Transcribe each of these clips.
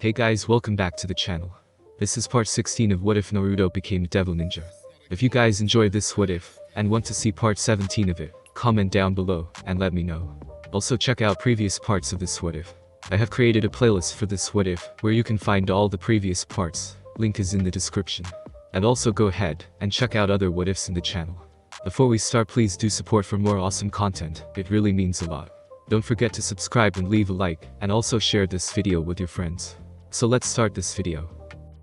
Hey guys, welcome back to the channel. This is part 16 of What If Naruto Became a Devil Ninja. If you guys enjoy this what if, and want to see part 17 of it, comment down below, and let me know. Also check out previous parts of this what if. I have created a playlist for this what if, where you can find all the previous parts, link is in the description. And also go ahead, and check out other what ifs in the channel. Before we start, please do support for more awesome content, it really means a lot. Don't forget to subscribe and leave a like, and also share this video with your friends. So let's start this video.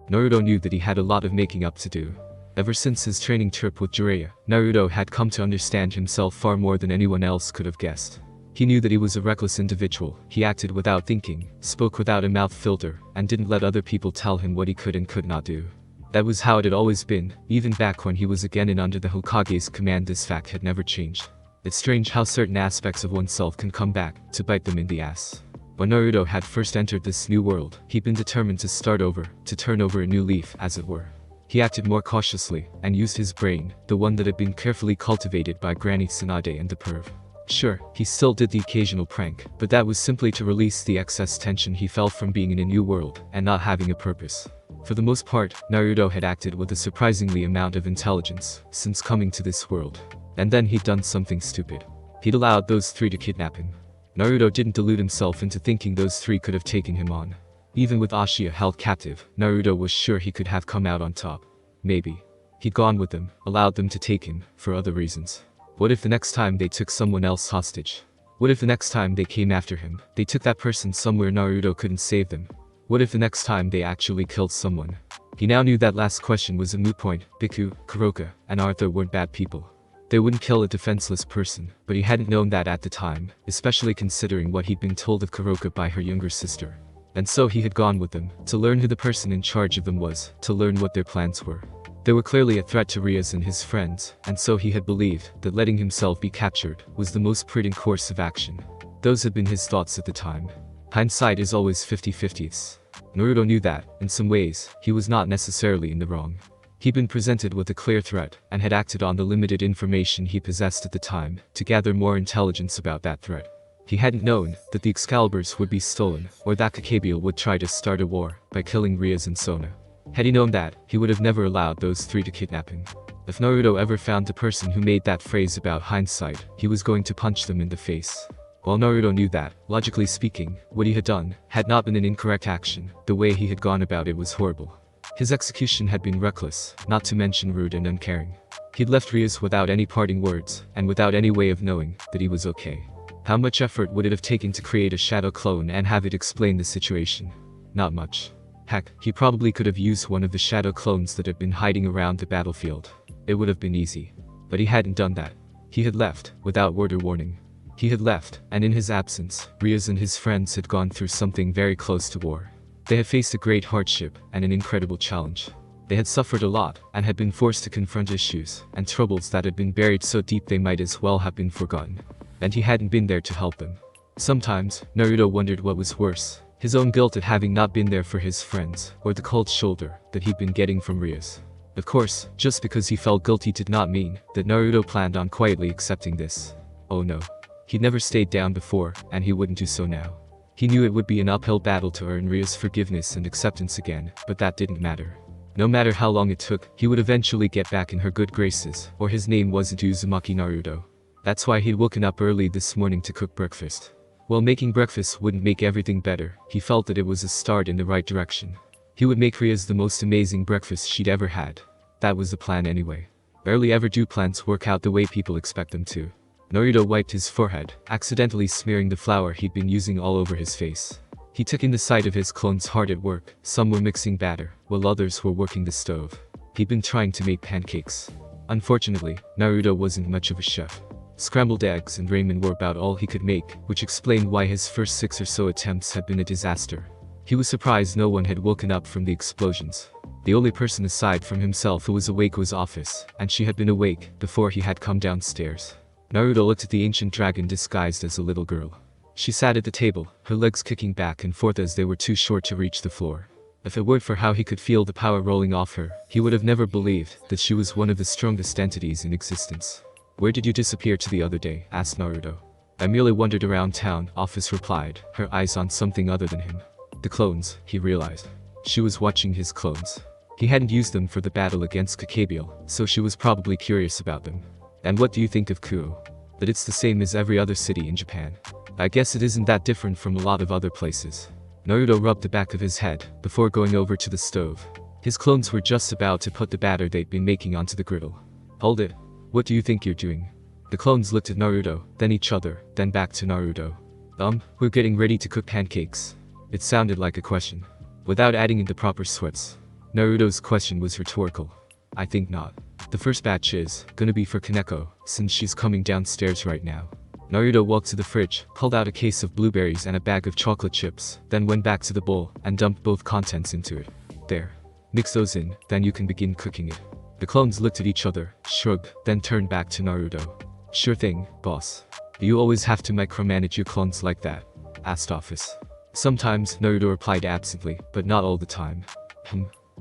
Naruto knew that he had a lot of making up to do. Ever since his training trip with Jiraiya, Naruto had come to understand himself far more than anyone else could have guessed. He knew that he was a reckless individual, he acted without thinking, spoke without a mouth filter, and didn't let other people tell him what he could and could not do. That was how it had always been, even back when he was again and under the Hokage's command. This fact had never changed. It's strange how certain aspects of oneself can come back, to bite them in the ass. When Naruto had first entered this new world, he'd been determined to start over, to turn over a new leaf, as it were. He acted more cautiously, and used his brain, the one that had been carefully cultivated by Granny Tsunade and the perv. Sure, he still did the occasional prank, but that was simply to release the excess tension he felt from being in a new world, and not having a purpose. For the most part, Naruto had acted with a surprisingly amount of intelligence, since coming to this world. And then he'd done something stupid. He'd allowed those three to kidnap him. Naruto didn't delude himself into thinking those three could have taken him on. Even with Ashia held captive, Naruto was sure he could have come out on top. Maybe. He'd gone with them, allowed them to take him, for other reasons. What if the next time they took someone else hostage? What if the next time they came after him, they took that person somewhere Naruto couldn't save them? What if the next time they actually killed someone? He now knew that last question was a moot point. Biku, Kuroka, and Arthur weren't bad people. They wouldn't kill a defenseless person, but he hadn't known that at the time, especially considering what he'd been told of Kuroka by her younger sister. And so he had gone with them, to learn who the person in charge of them was, to learn what their plans were. They were clearly a threat to Rias and his friends, and so he had believed that letting himself be captured was the most prudent course of action. Those had been his thoughts at the time. Hindsight is always 50-50s. Naruto knew that, in some ways, he was not necessarily in the wrong. He'd been presented with a clear threat, and had acted on the limited information he possessed at the time, to gather more intelligence about that threat. He hadn't known that the Excaliburs would be stolen, or that Kakabiel would try to start a war, by killing Rias and Sona. Had he known that, he would have never allowed those three to kidnap him. If Naruto ever found the person who made that phrase about hindsight, he was going to punch them in the face. While Naruto knew that, logically speaking, what he had done had not been an incorrect action, the way he had gone about it was horrible. His execution had been reckless, not to mention rude and uncaring. He'd left Rias without any parting words, and without any way of knowing that he was okay. How much effort would it have taken to create a shadow clone and have it explain the situation? Not much. Heck, he probably could have used one of the shadow clones that had been hiding around the battlefield. It would have been easy. But he hadn't done that. He had left, without word or warning. He had left, and in his absence, Rias and his friends had gone through something very close to war. They had faced a great hardship, and an incredible challenge. They had suffered a lot, and had been forced to confront issues, and troubles that had been buried so deep they might as well have been forgotten. And he hadn't been there to help them. Sometimes, Naruto wondered what was worse, his own guilt at having not been there for his friends, or the cold shoulder that he'd been getting from Rias. Of course, just because he felt guilty did not mean that Naruto planned on quietly accepting this. Oh no. He'd never stayed down before, and he wouldn't do so now. He knew it would be an uphill battle to earn Rias' forgiveness and acceptance again, but that didn't matter. No matter how long it took, he would eventually get back in her good graces, or his name wasn't Uzumaki Naruto. That's why he'd woken up early this morning to cook breakfast. While making breakfast wouldn't make everything better, he felt that it was a start in the right direction. He would make Rias the most amazing breakfast she'd ever had. That was the plan anyway. Rarely ever do plans work out the way people expect them to. Naruto wiped his forehead, accidentally smearing the flour he'd been using all over his face. He took in the sight of his clones hard at work. Some were mixing batter, while others were working the stove. He'd been trying to make pancakes. Unfortunately, Naruto wasn't much of a chef. Scrambled eggs and ramen were about all he could make, which explained why his first 6 or so attempts had been a disaster. He was surprised no one had woken up from the explosions. The only person aside from himself who was awake was Office, and she had been awake before he had come downstairs. Naruto looked at the ancient dragon disguised as a little girl. She sat at the table, her legs kicking back and forth as they were too short to reach the floor. If it weren't for how he could feel the power rolling off her, he would have never believed that she was one of the strongest entities in existence. "Where did you disappear to the other day?" asked Naruto. "I merely wandered around town," Office replied, her eyes on something other than him. The clones, he realized. She was watching his clones. He hadn't used them for the battle against Kakebeel, so she was probably curious about them. And what do you think of Kuo? That it's the same as every other city in Japan. I guess it isn't that different from a lot of other places. Naruto rubbed the back of his head before going over to the stove. His clones were just about to put the batter they'd been making onto the griddle. Hold it. What do you think you're doing? The clones looked at Naruto, then each other, then back to Naruto. We're getting ready to cook pancakes. It sounded like a question. Without adding in the proper sweats. Naruto's question was rhetorical. I think not. The first batch is gonna be for Kaneko, since she's coming downstairs right now. Naruto walked to the fridge, pulled out a case of blueberries and a bag of chocolate chips, then went back to the bowl and dumped both contents into it. There. Mix those in, then you can begin cooking it. The clones looked at each other, shrugged, then turned back to Naruto. Sure thing, boss. Do you always have to micromanage your clones like that? Asked Office. Sometimes, Naruto replied absently, but not all the time.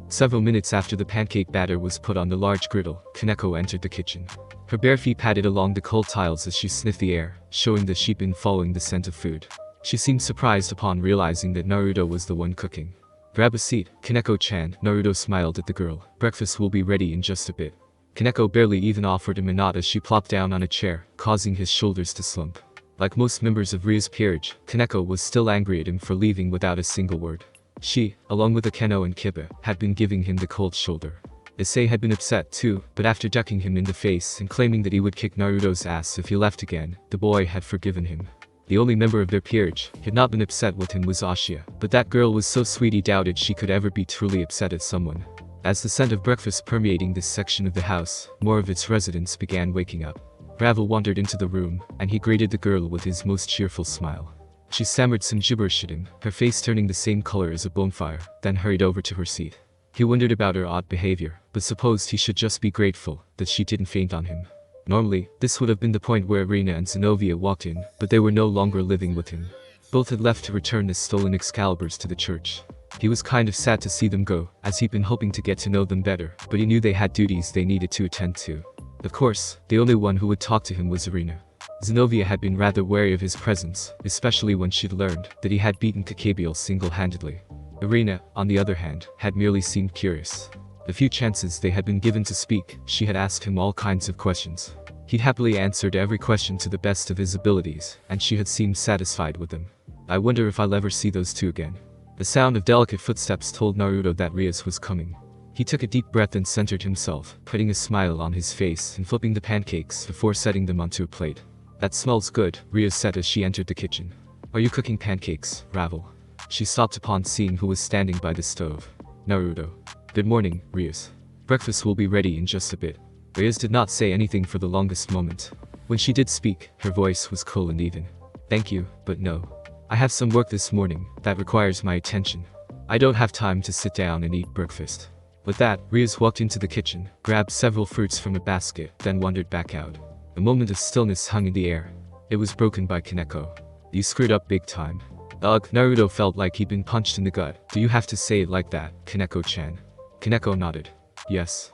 Several minutes after the pancake batter was put on the large griddle, Kaneko entered the kitchen. Her bare feet padded along the cold tiles as she sniffed the air, showing that she'd been following the scent of food. She seemed surprised upon realizing that Naruto was the one cooking. Grab a seat, Kaneko-chan, Naruto smiled at the girl. Breakfast will be ready in just a bit. Kaneko barely even offered him a nod as she plopped down on a chair, causing his shoulders to slump. Like most members of Ria's peerage, Kaneko was still angry at him for leaving without a single word. She, along with Akeno and Kiba, had been giving him the cold shoulder. Issei had been upset too, but after ducking him in the face and claiming that he would kick Naruto's ass if he left again, the boy had forgiven him. The only member of their peerage who had not been upset with him was Ashia, but that girl was so sweet he doubted she could ever be truly upset at someone. As the scent of breakfast permeating this section of the house, more of its residents began waking up. Ravel wandered into the room, and he greeted the girl with his most cheerful smile. She stammered some gibberish at him, her face turning the same color as a bonfire, then hurried over to her seat. He wondered about her odd behavior, but supposed he should just be grateful that she didn't faint on him. Normally, this would have been the point where Rina and Zenobia walked in, but they were no longer living with him. Both had left to return the stolen Excaliburs to the church. He was kind of sad to see them go, as he'd been hoping to get to know them better, but he knew they had duties they needed to attend to. Of course, the only one who would talk to him was Rina. Zenobia had been rather wary of his presence, especially when she'd learned that he had beaten Kakebeel single-handedly. Irina, on the other hand, had merely seemed curious. The few chances they had been given to speak, she had asked him all kinds of questions. He'd happily answered every question to the best of his abilities, and she had seemed satisfied with them. I wonder if I'll ever see those two again. The sound of delicate footsteps told Naruto that Rias was coming. He took a deep breath and centered himself, putting a smile on his face and flipping the pancakes before setting them onto a plate. That smells good, Rias said as she entered the kitchen. Are you cooking pancakes, Ravel? She stopped upon seeing who was standing by the stove. Naruto. Good morning, Rias. Breakfast will be ready in just a bit. Rias did not say anything for the longest moment. When she did speak, her voice was cool and even. Thank you, but no. I have some work this morning that requires my attention. I don't have time to sit down and eat breakfast. With that, Rias walked into the kitchen, grabbed several fruits from a basket, then wandered back out. A moment of stillness hung in the air. It was broken by Kaneko. You screwed up big time. Ugh, Naruto felt like he'd been punched in the gut. Do you have to say it like that, Kaneko-chan? Kaneko nodded. Yes,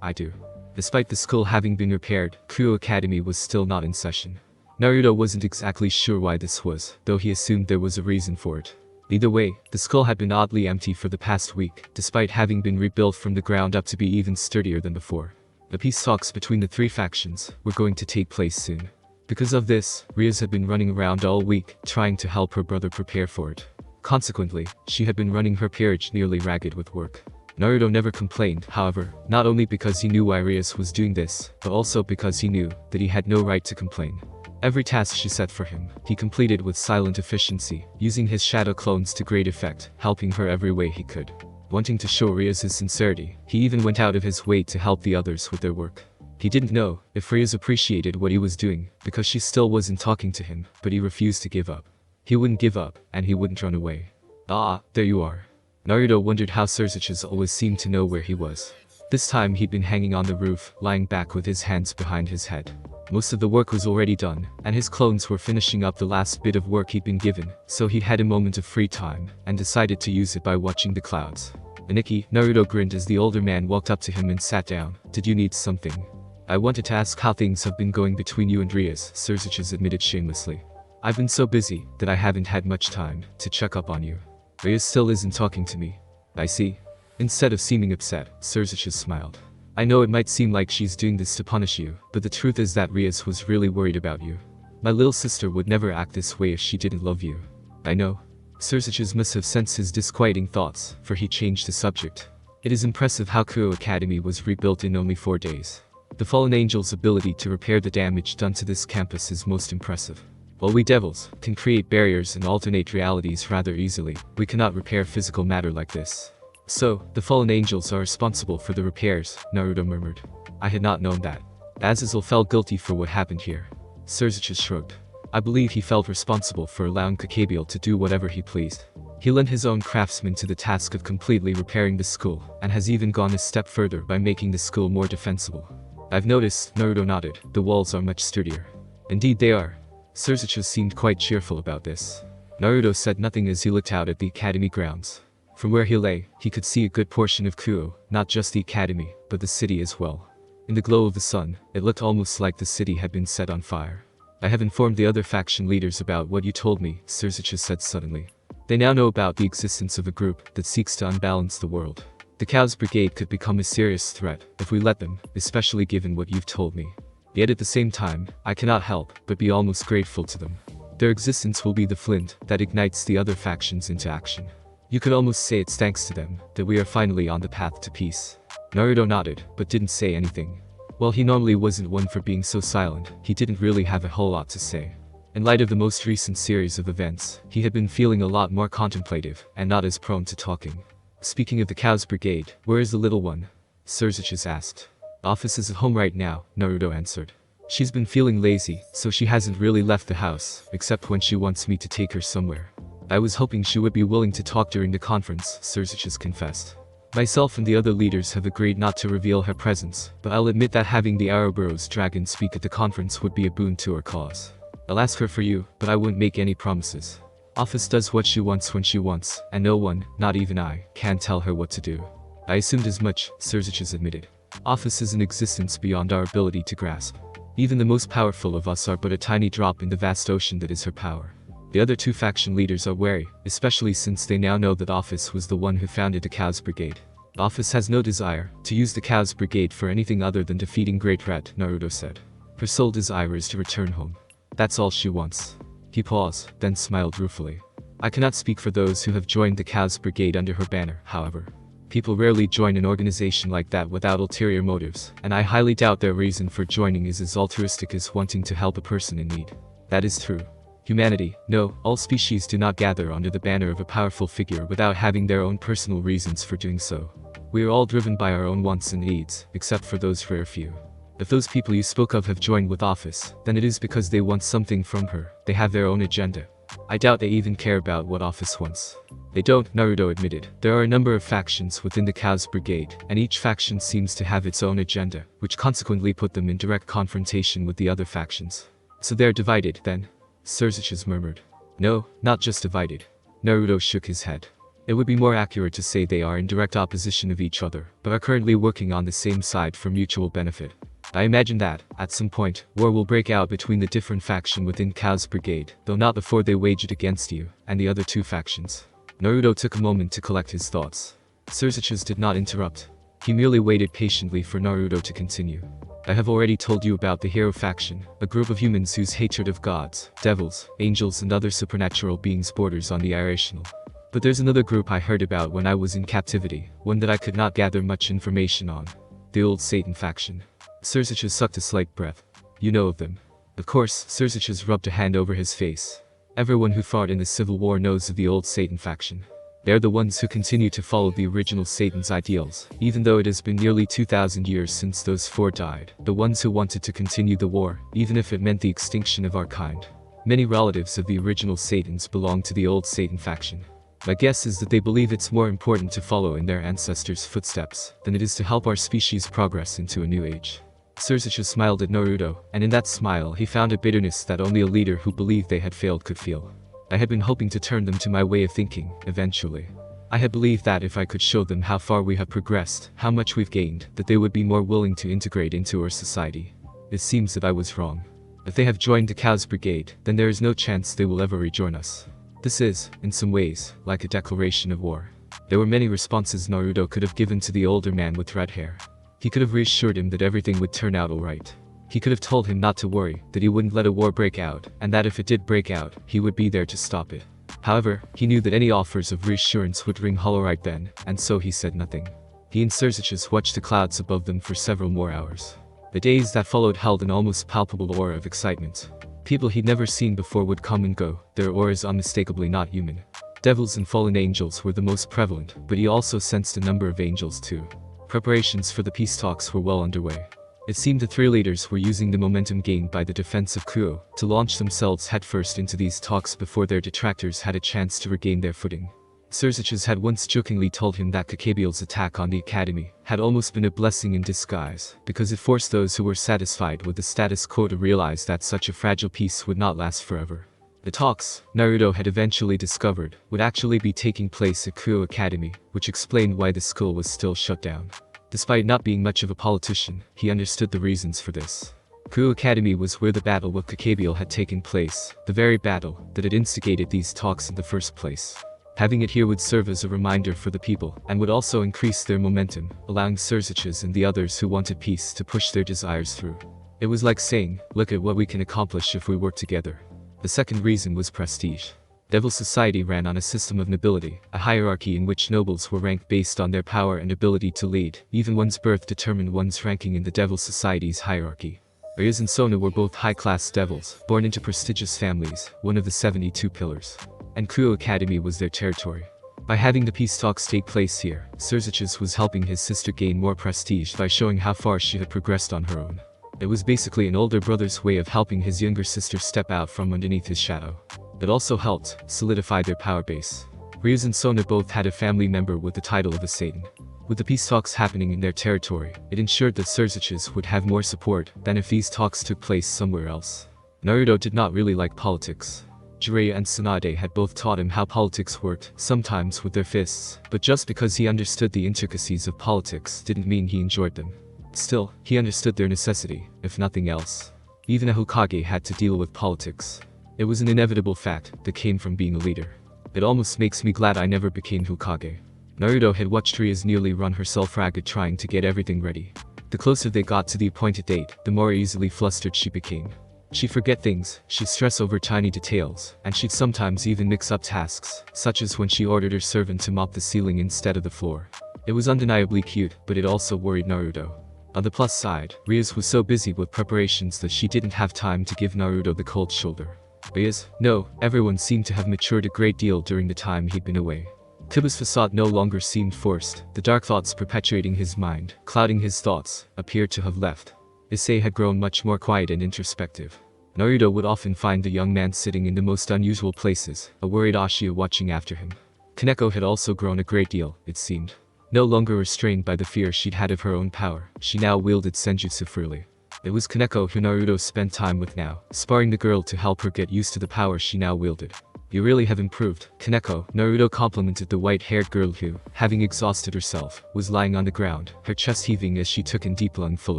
I do. Despite the school having been repaired, Kuo Academy was still not in session. Naruto wasn't exactly sure why this was, though he assumed there was a reason for it. Either way, the school had been oddly empty for the past week, despite having been rebuilt from the ground up to be even sturdier than before. The peace talks between the three factions were going to take place soon. Because of this, Rias had been running around all week, trying to help her brother prepare for it. Consequently, she had been running her peerage nearly ragged with work. Naruto never complained, however, not only because he knew why Rias was doing this, but also because he knew that he had no right to complain. Every task she set for him, he completed with silent efficiency, using his shadow clones to great effect, helping her every way he could. Wanting to show Rias his sincerity, he even went out of his way to help the others with their work. He didn't know if Rias appreciated what he was doing, because she still wasn't talking to him, but he refused to give up. He wouldn't give up, and he wouldn't run away. Ah, there you are. Naruto wondered how Surziches always seemed to know where he was. This time he'd been hanging on the roof, lying back with his hands behind his head. Most of the work was already done, and his clones were finishing up the last bit of work he'd been given, so he'd had a moment of free time, and decided to use it by watching the clouds. Aniki, Naruto grinned as the older man walked up to him and sat down. Did you need something? I wanted to ask how things have been going between you and Rias, Surziches admitted shamelessly. I've been so busy that I haven't had much time to check up on you. Rhea still isn't talking to me. I see. Instead of seeming upset, Surzichus smiled. I know it might seem like she's doing this to punish you, but the truth is that Rias was really worried about you. My little sister would never act this way if she didn't love you. I know. Surzichus must have sensed his disquieting thoughts, for he changed the subject. It is impressive how Kuo Academy was rebuilt in only 4 days. The fallen angel's ability to repair the damage done to this campus is most impressive. While we devils can create barriers and alternate realities rather easily, we cannot repair physical matter like this. So, the fallen angels are responsible for the repairs, Naruto murmured. I had not known that. Azazel felt guilty for what happened here. Surzichus shrugged. I believe he felt responsible for allowing Kakabiel to do whatever he pleased. He lent his own craftsmen to the task of completely repairing the school, and has even gone a step further by making the school more defensible. I've noticed, Naruto nodded, the walls are much sturdier. Indeed they are. Surzichus seemed quite cheerful about this. Naruto said nothing as he looked out at the academy grounds. From where he lay, he could see a good portion of Kuo, not just the academy, but the city as well. In the glow of the sun, it looked almost like the city had been set on fire. I have informed the other faction leaders about what you told me, Surzichus said suddenly. They now know about the existence of a group that seeks to unbalance the world. The Chaos Brigade could become a serious threat if we let them, especially given what you've told me. Yet at the same time, I cannot help but be almost grateful to them. Their existence will be the flint that ignites the other factions into action. You could almost say it's thanks to them that we are finally on the path to peace. Naruto nodded, but didn't say anything. While he normally wasn't one for being so silent, he didn't really have a whole lot to say. In light of the most recent series of events, he had been feeling a lot more contemplative, and not as prone to talking. Speaking of the Chaos Brigade, where is the little one? Surzichus asked. Office is at home right now, Naruto answered. She's been feeling lazy, so she hasn't really left the house, except when she wants me to take her somewhere. I was hoping she would be willing to talk during the conference, Surzichus confessed. Myself and the other leaders have agreed not to reveal her presence, but I'll admit that having the Ouroboros dragon speak at the conference would be a boon to our cause. I'll ask her for you, but I wouldn't make any promises. Office does what she wants when she wants, and no one, not even I, can tell her what to do. I assumed as much, Surzichus admitted. Office is an existence beyond our ability to grasp. Even the most powerful of us are but a tiny drop in the vast ocean that is her power. The other two faction leaders are wary, especially since they now know that Office was the one who founded the Chaos Brigade. Office has no desire to use the Chaos Brigade for anything other than defeating Great Rat, Naruto said. Her sole desire is to return home. That's all she wants. He paused, then smiled ruefully. I cannot speak for those who have joined the Chaos Brigade under her banner, however. People rarely join an organization like that without ulterior motives, and I highly doubt their reason for joining is as altruistic as wanting to help a person in need. That is true. Humanity, no, all species do not gather under the banner of a powerful figure without having their own personal reasons for doing so. We are all driven by our own wants and needs, except for those rare few. If those people you spoke of have joined with Office, then it is because they want something from her. They have their own agenda. I doubt they even care about what Office wants. They don't, Naruto admitted. There are a number of factions within the Chaos Brigade, and each faction seems to have its own agenda, which consequently put them in direct confrontation with the other factions. So they're divided, then? Surzichus murmured. No, not just divided. Naruto shook his head. It would be more accurate to say they are in direct opposition of each other, but are currently working on the same side for mutual benefit. I imagine that, at some point, war will break out between the different faction within Chaos Brigade, though not before they wage it against you, and the other two factions. Naruto took a moment to collect his thoughts. Surzichus did not interrupt. He merely waited patiently for Naruto to continue. I have already told you about the Hero faction, a group of humans whose hatred of gods, devils, angels and other supernatural beings borders on the irrational. But there's another group I heard about when I was in captivity, one that I could not gather much information on. The old Satan faction. Surzichus sucked a slight breath. You know of them. Of course, Surzichus rubbed a hand over his face. Everyone who fought in the Civil War knows of the old Satan faction. They're the ones who continue to follow the original Satan's ideals, even though it has been nearly 2,000 years since those four died. The ones who wanted to continue the war, even if it meant the extinction of our kind. Many relatives of the original Satans belong to the old Satan faction. My guess is that they believe it's more important to follow in their ancestors' footsteps than it is to help our species progress into a new age. Surzichus smiled at Naruto, and in that smile he found a bitterness that only a leader who believed they had failed could feel. I had been hoping to turn them to my way of thinking, eventually. I had believed that if I could show them how far we have progressed, how much we've gained, that they would be more willing to integrate into our society. It seems that I was wrong. If they have joined the Chaos Brigade, then there is no chance they will ever rejoin us. This is, in some ways, like a declaration of war. There were many responses Naruto could have given to the older man with red hair. He could have reassured him that everything would turn out alright. He could have told him not to worry, that he wouldn't let a war break out, and that if it did break out, he would be there to stop it. However, he knew that any offers of reassurance would ring hollow right then, and so he said nothing. He and Surzichus watched the clouds above them for several more hours. The days that followed held an almost palpable aura of excitement. People he'd never seen before would come and go, their auras unmistakably not human. Devils and fallen angels were the most prevalent, but he also sensed a number of angels too. Preparations for the peace talks were well underway. It seemed the three leaders were using the momentum gained by the defense of Kuo to launch themselves headfirst into these talks before their detractors had a chance to regain their footing. Surzichus had once jokingly told him that Kakabiel's attack on the academy had almost been a blessing in disguise, because it forced those who were satisfied with the status quo to realize that such a fragile peace would not last forever. The talks, Naruto had eventually discovered, would actually be taking place at Kuo Academy, which explained why the school was still shut down. Despite not being much of a politician, he understood the reasons for this. Kuo Academy was where the battle with Kakabiel had taken place, the very battle that had instigated these talks in the first place. Having it here would serve as a reminder for the people, and would also increase their momentum, allowing Surzichus and the others who wanted peace to push their desires through. It was like saying, look at what we can accomplish if we work together. The second reason was prestige. Devil society ran on a system of nobility, a hierarchy in which nobles were ranked based on their power and ability to lead. Even one's birth determined one's ranking in the devil society's hierarchy. Ryuz and Sona were both high-class devils, born into prestigious families, one of the 72 pillars. And Kuo Academy was their territory. By having the peace talks take place here, Surzichus was helping his sister gain more prestige by showing how far she had progressed on her own. It was basically an older brother's way of helping his younger sister step out from underneath his shadow. It also helped solidify their power base. Ryuz and Sona both had a family member with the title of a Satan. With the peace talks happening in their territory, it ensured that Surzichus would have more support than if these talks took place somewhere else. Naruto did not really like politics. Jiraiya and Tsunade had both taught him how politics worked, sometimes with their fists, but just because he understood the intricacies of politics didn't mean he enjoyed them. Still, he understood their necessity, if nothing else. Even a Hokage had to deal with politics. It was an inevitable fact that came from being a leader. It almost makes me glad I never became Hokage. Naruto had watched Ryuz nearly run herself ragged trying to get everything ready. The closer they got to the appointed date, the more easily flustered she became. She'd forget things, she'd stress over tiny details, and she'd sometimes even mix up tasks, such as when she ordered her servant to mop the ceiling instead of the floor. It was undeniably cute, but it also worried Naruto. On the plus side, Ryuz was so busy with preparations that she didn't have time to give Naruto the cold shoulder. Ryuz, no, everyone seemed to have matured a great deal during the time he'd been away. Kiba's facade no longer seemed forced, the dark thoughts perpetuating his mind, clouding his thoughts, appeared to have left. Issei had grown much more quiet and introspective. Naruto would often find the young man sitting in the most unusual places, a worried Ashia watching after him. Kaneko had also grown a great deal, it seemed. No longer restrained by the fear she'd had of her own power, she now wielded senjutsu freely. It was Kaneko who Naruto spent time with now, sparring the girl to help her get used to the power she now wielded. You really have improved, Kaneko, Naruto complimented the white-haired girl who, having exhausted herself, was lying on the ground, her chest heaving as she took in deep lung full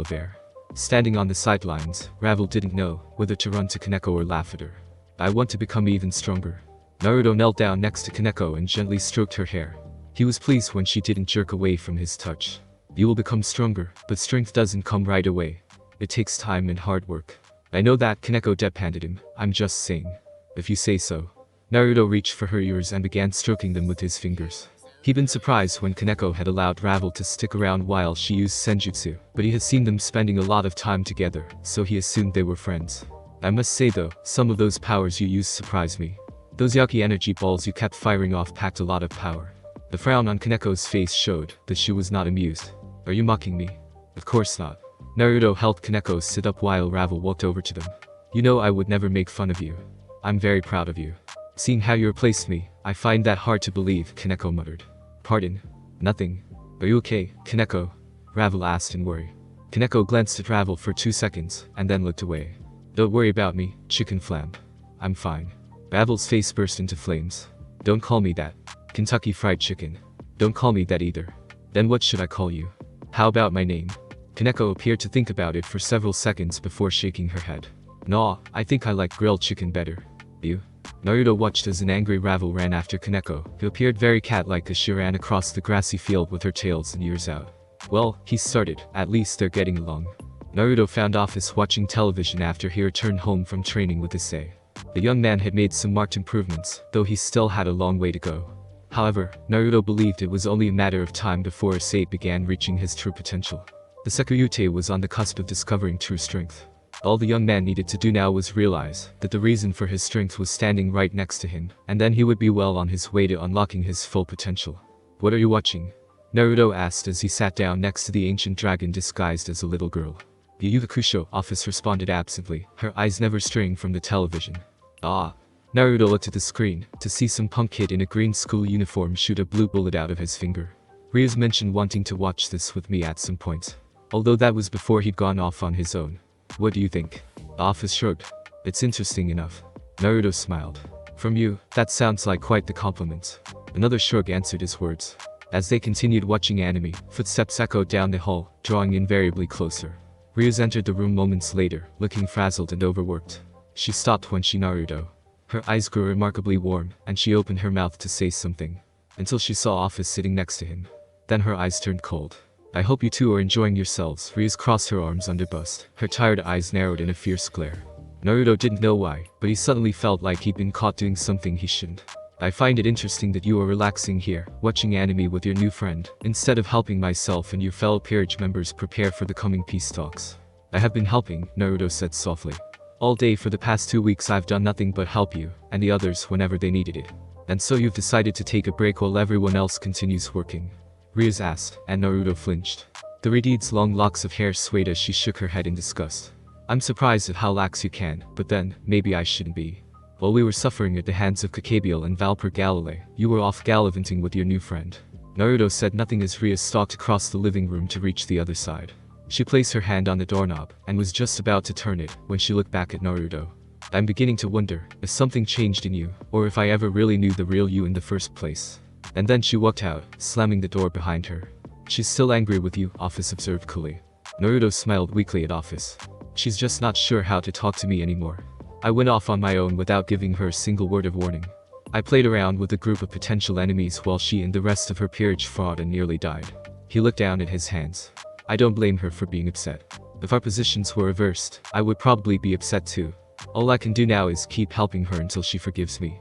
of air. Standing on the sidelines, Ravel didn't know whether to run to Kaneko or laugh at her. I want to become even stronger. Naruto knelt down next to Kaneko and gently stroked her hair. He was pleased when she didn't jerk away from his touch. You will become stronger, but strength doesn't come right away. It takes time and hard work. I know that, Kaneko deadpanned him, I'm just saying. If you say so. Naruto reached for her ears and began stroking them with his fingers. He'd been surprised when Kaneko had allowed Ravel to stick around while she used senjutsu, but he had seen them spending a lot of time together, so he assumed they were friends. I must say though, some of those powers you used surprised me. Those Yaki energy balls you kept firing off packed a lot of power. The frown on Kaneko's face showed that she was not amused. Are you mocking me? Of course not. Naruto helped Kaneko sit up while Ravel walked over to them. You know I would never make fun of you. I'm very proud of you. Seeing how you replaced me, I find that hard to believe, Kaneko muttered. Pardon? Nothing. Are you okay, Kaneko? Ravel asked in worry. Kaneko glanced at Ravel for 2 seconds, and then looked away. Don't worry about me, chicken flam. I'm fine. Ravel's face burst into flames. Don't call me that. Kentucky Fried Chicken. Don't call me that either. Then what should I call you? How about my name? Kaneko appeared to think about it for several seconds before shaking her head. Nah, I think I like grilled chicken better. You? Naruto watched as an angry rival ran after Kaneko, who appeared very cat-like as she ran across the grassy field with her tails and ears out. Well, he started, at least they're getting along. Naruto found Office watching television after he returned home from training with Issei. The young man had made some marked improvements, though he still had a long way to go. However, Naruto believed it was only a matter of time before Issei began reaching his true potential. The Sekuyute was on the cusp of discovering true strength. All the young man needed to do now was realize that the reason for his strength was standing right next to him, and then he would be well on his way to unlocking his full potential. "What are you watching?" Naruto asked as he sat down next to the ancient dragon disguised as a little girl. The Yugakusho Office responded absently, her eyes never straying from the television. Ah. Naruto looked at the screen, to see some punk kid in a green school uniform shoot a blue bullet out of his finger. Ryuz mentioned wanting to watch this with me at some point. Although that was before he'd gone off on his own. "What do you think?" The Office shrugged. "It's interesting enough." Naruto smiled. "From you, that sounds like quite the compliment." Another shrug answered his words. As they continued watching anime, footsteps echoed down the hall, drawing invariably closer. Ryuz entered the room moments later, looking frazzled and overworked. She stopped when she Naruto. Her eyes grew remarkably warm, and she opened her mouth to say something. Until she saw Office sitting next to him. Then her eyes turned cold. "I hope you two are enjoying yourselves." Ryuz crossed her arms under bust, her tired eyes narrowed in a fierce glare. Naruto didn't know why, but he suddenly felt like he'd been caught doing something he shouldn't. "I find it interesting that you are relaxing here, watching anime with your new friend, instead of helping myself and your fellow peerage members prepare for the coming peace talks." "I have been helping," Naruto said softly. "All day for the past 2 weeks I've done nothing but help you, and the others whenever they needed it. And so you've decided to take a break while everyone else continues working?" Ryuz asked, and Naruto flinched. The Rideed's long locks of hair swayed as she shook her head in disgust. "I'm surprised at how lax you can, but then, maybe I shouldn't be. While we were suffering at the hands of Kakabiel and Valper Galilei, you were off gallivanting with your new friend." Naruto said nothing as Ryuz stalked across the living room to reach the other side. She placed her hand on the doorknob, and was just about to turn it, when she looked back at Naruto. "I'm beginning to wonder if something changed in you, or if I ever really knew the real you in the first place." And then she walked out, slamming the door behind her. "She's still angry with you," Office observed coolly. Naruto smiled weakly at Office. "She's just not sure how to talk to me anymore. I went off on my own without giving her a single word of warning. I played around with a group of potential enemies while she and the rest of her peerage fought and nearly died." He looked down at his hands. "I don't blame her for being upset. If our positions were reversed, I would probably be upset too. All I can do now is keep helping her until she forgives me."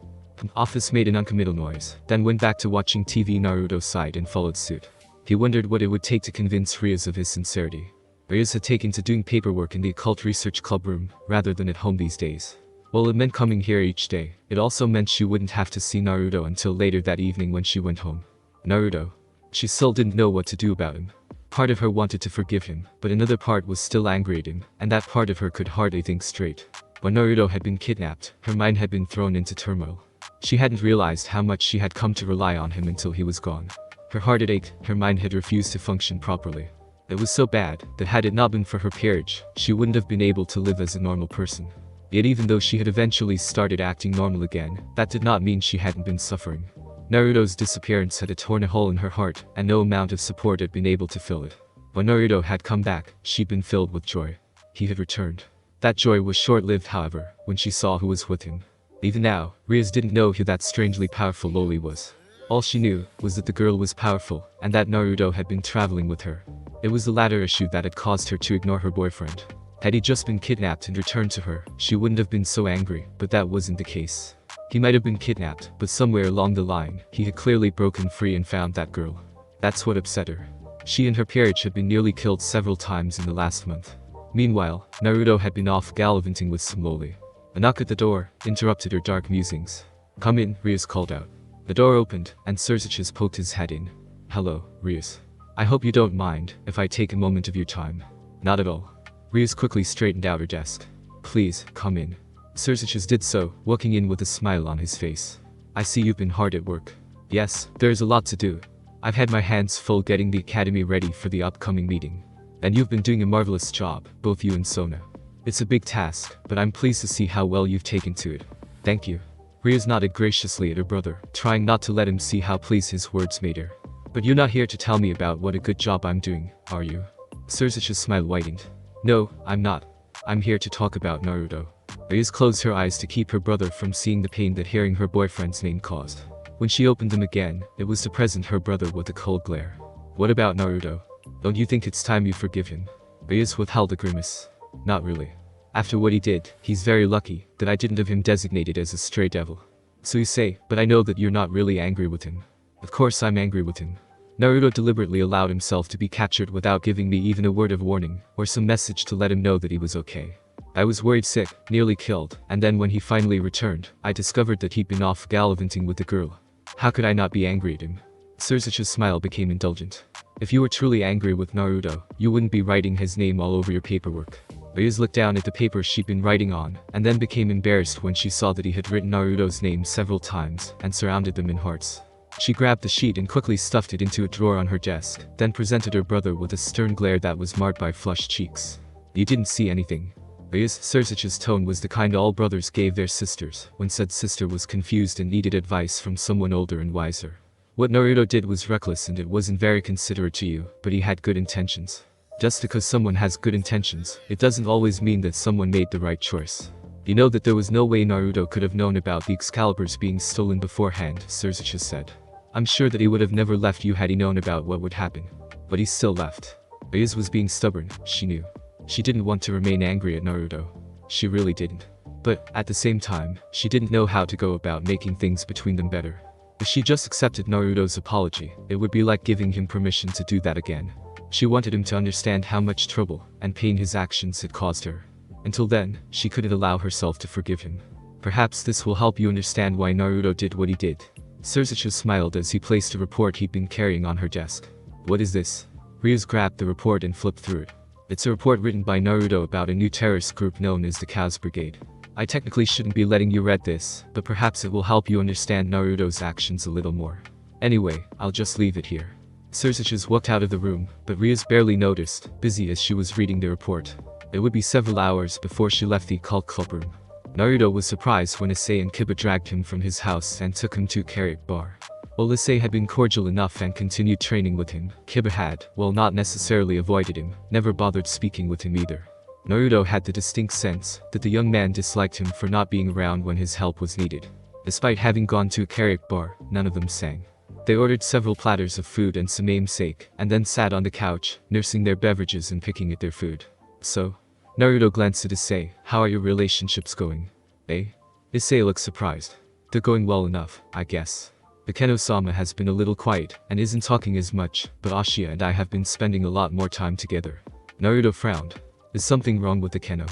Office made an uncommittal noise, then went back to watching TV. Naruto sighed and followed suit. He wondered what it would take to convince Ryuz of his sincerity. Ryuz had taken to doing paperwork in the occult research club room, rather than at home these days. While it meant coming here each day, it also meant she wouldn't have to see Naruto until later that evening when she went home. Naruto. She still didn't know what to do about him. Part of her wanted to forgive him, but another part was still angry at him, and that part of her could hardly think straight. When Naruto had been kidnapped, her mind had been thrown into turmoil. She hadn't realized how much she had come to rely on him until he was gone. Her heart had ached, her mind had refused to function properly. It was so bad, that had it not been for her peerage, she wouldn't have been able to live as a normal person. Yet even though she had eventually started acting normal again, that did not mean she hadn't been suffering. Naruto's disappearance had torn a hole in her heart, and no amount of support had been able to fill it. When Naruto had come back, she'd been filled with joy. He had returned. That joy was short-lived, however, when she saw who was with him. Even now, Ryuz didn't know who that strangely powerful loli was. All she knew was that the girl was powerful, and that Naruto had been traveling with her. It was the latter issue that had caused her to ignore her boyfriend. Had he just been kidnapped and returned to her, she wouldn't have been so angry, but that wasn't the case. He might have been kidnapped, but somewhere along the line, he had clearly broken free and found that girl. That's what upset her. She and her peerage had been nearly killed several times in the last month. Meanwhile, Naruto had been off gallivanting with some loli. A knock at the door interrupted her dark musings. "Come in," Ryuz called out. The door opened, and Surzichus poked his head in. "Hello, Ryuz. I hope you don't mind if I take a moment of your time." "Not at all." Ryuz quickly straightened out her desk. "Please, come in." Surzichus did so, walking in with a smile on his face. "I see you've been hard at work." "Yes, there's a lot to do. I've had my hands full getting the academy ready for the upcoming meeting. And you've been doing a marvelous job, both you and Sona. It's a big task, but I'm pleased to see how well you've taken to it." "Thank you." Ryuz nodded graciously at her brother, trying not to let him see how pleased his words made her. "But you're not here to tell me about what a good job I'm doing, are you?" Surzich's smile widened. "No, I'm not. I'm here to talk about Naruto." Ayase closed her eyes to keep her brother from seeing the pain that hearing her boyfriend's name caused. When she opened them again, it was to present her brother with a cold glare. What about Naruto? Don't you think it's time you forgive him? Ayase withheld a grimace. Not really. After what he did, he's very lucky that I didn't have him designated as a stray devil. So you say, but I know that you're not really angry with him. Of course I'm angry with him. Naruto deliberately allowed himself to be captured without giving me even a word of warning, or some message to let him know that he was okay. I was worried sick, nearly killed, and then when he finally returned, I discovered that he'd been off gallivanting with the girl. How could I not be angry at him? Surzucha's smile became indulgent. If you were truly angry with Naruto, you wouldn't be writing his name all over your paperwork. Ayase looked down at the paper she'd been writing on, and then became embarrassed when she saw that he had written Naruto's name several times, and surrounded them in hearts. She grabbed the sheet and quickly stuffed it into a drawer on her desk, then presented her brother with a stern glare that was marred by flushed cheeks. You didn't see anything. Ayase Surzucha's tone was the kind all brothers gave their sisters, when said sister was confused and needed advice from someone older and wiser. What Naruto did was reckless and it wasn't very considerate to you, but he had good intentions. Just because someone has good intentions, it doesn't always mean that someone made the right choice. You know that there was no way Naruto could have known about the Excaliburs being stolen beforehand, Surzucha said. I'm sure that he would have never left you had he known about what would happen. But he still left. Ayase was being stubborn, she knew. She didn't want to remain angry at Naruto. She really didn't. But, at the same time, she didn't know how to go about making things between them better. If she just accepted Naruto's apology, it would be like giving him permission to do that again. She wanted him to understand how much trouble and pain his actions had caused her. Until then, she couldn't allow herself to forgive him. Perhaps this will help you understand why Naruto did what he did. Surzucha smiled as he placed a report he'd been carrying on her desk. What is this? Ryuz grabbed the report and flipped through it. It's a report written by Naruto about a new terrorist group known as the Chaos Brigade. I technically shouldn't be letting you read this, but perhaps it will help you understand Naruto's actions a little more. Anyway, I'll just leave it here. Surzucha walked out of the room, but Ryuz barely noticed, busy as she was reading the report. It would be several hours before she left the occult club room. Naruto was surprised when Issei and Kiba dragged him from his house and took him to Karyuk Bar. While Issei had been cordial enough and continued training with him, Kiba had, while not necessarily avoided him, never bothered speaking with him either. Naruto had the distinct sense that the young man disliked him for not being around when his help was needed. Despite having gone to a Karyuk Bar, none of them sang. They ordered several platters of food and some namesake, and then sat on the couch, nursing their beverages and picking at their food. So, Naruto glanced at Issei. How are your relationships going? Eh? Issei looked surprised. They're going well enough, I guess. Ikeno-sama has been a little quiet, and isn't talking as much, but Ashiya and I have been spending a lot more time together. Naruto frowned. Is something wrong with Ikeno?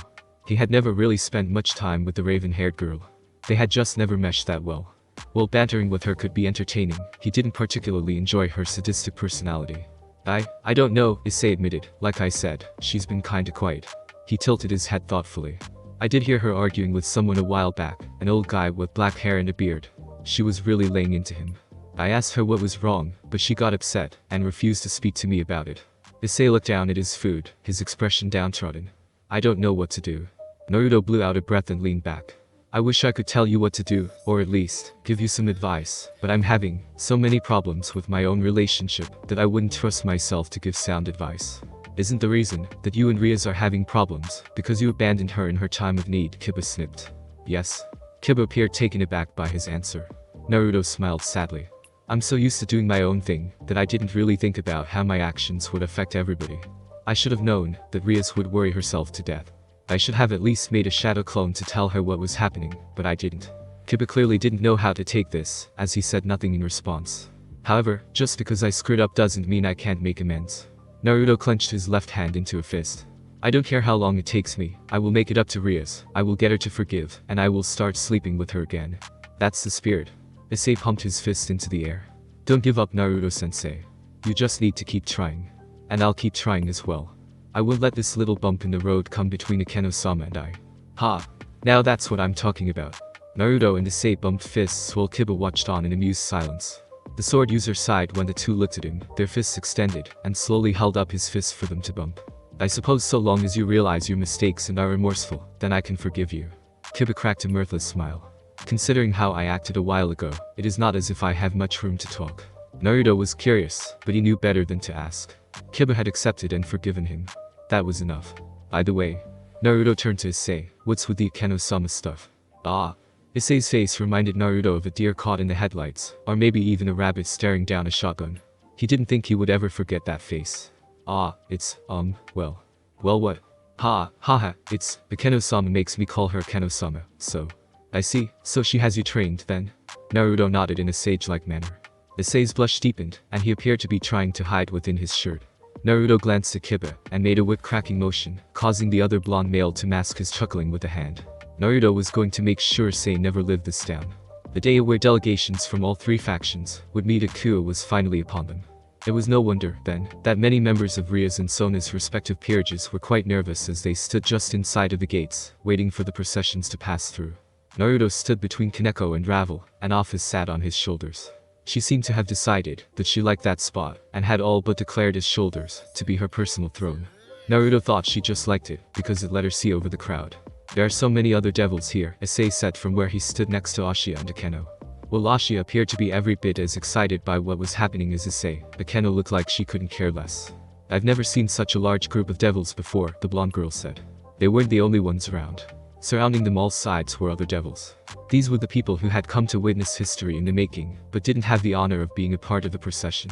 He had never really spent much time with the raven-haired girl. They had just never meshed that well. While bantering with her could be entertaining, he didn't particularly enjoy her sadistic personality. I don't know, Issei admitted. Like I said, she's been kinda quiet. He tilted his head thoughtfully. I did hear her arguing with someone a while back, an old guy with black hair and a beard. She was really laying into him. I asked her what was wrong, but she got upset, and refused to speak to me about it. Issei looked down at his food, his expression downtrodden. I don't know what to do. Naruto blew out a breath and leaned back. I wish I could tell you what to do, or at least, give you some advice, but I'm having so many problems with my own relationship that I wouldn't trust myself to give sound advice. Isn't the reason that you and Ryuz are having problems because you abandoned her in her time of need? Kiba snipped. Yes. Kiba appeared taken aback by his answer. Naruto smiled sadly. I'm so used to doing my own thing that I didn't really think about how my actions would affect everybody. I should have known that Ryuz would worry herself to death. I should have at least made a shadow clone to tell her what was happening, but I didn't. Kiba clearly didn't know how to take this, as he said nothing in response. However, just because I screwed up doesn't mean I can't make amends. Naruto clenched his left hand into a fist. I don't care how long it takes me, I will make it up to Ryuz, I will get her to forgive, and I will start sleeping with her again. That's the spirit. Issei pumped his fist into the air. Don't give up, Naruto-sensei. You just need to keep trying. And I'll keep trying as well. I won't let this little bump in the road come between Ikeno-sama and I. Ha! Now that's what I'm talking about. Naruto and Issei bumped fists while Kiba watched on in amused silence. The sword user sighed when the two looked at him, their fists extended, and slowly held up his fist for them to bump. I suppose so long as you realize your mistakes and are remorseful, then I can forgive you. Kiba cracked a mirthless smile. Considering how I acted a while ago, it is not as if I have much room to talk. Naruto was curious, but he knew better than to ask. Kiba had accepted and forgiven him. That was enough. By the way, Naruto turned to Issei. what's with the Akeno-sama stuff? Ah. Issei's face reminded Naruto of a deer caught in the headlights, or maybe even a rabbit staring down a shotgun. He didn't think he would ever forget that face. Ah, it's, well what? Haha, it's, Akeno-sama makes me call her Akeno-sama, so. I see, so she has you trained, then? Naruto nodded in a sage-like manner. Issei's blush deepened, and he appeared to be trying to hide within his shirt. Naruto glanced at Kiba, and made a whip-cracking motion, causing the other blonde male to mask his chuckling with a hand. Naruto was going to make sure Issei never lived this down. The day where delegations from all three factions would meet at Kua was finally upon them. It was no wonder, then, that many members of Ria's and Sona's respective peerages were quite nervous as they stood just inside of the gates, waiting for the processions to pass through. Naruto stood between Kaneko and Ravel, and Office sat on his shoulders. She seemed to have decided that she liked that spot, and had all but declared his shoulders to be her personal throne. Naruto thought she just liked it, because it let her see over the crowd. There are so many other devils here, Issei said from where he stood next to Ashiya and Akeno. While Ashiya appeared to be every bit as excited by what was happening as Issei, Akeno looked like she couldn't care less. I've never seen such a large group of devils before, the blonde girl said. They weren't the only ones around. Surrounding them all sides were other devils. These were the people who had come to witness history in the making, but didn't have the honor of being a part of the procession.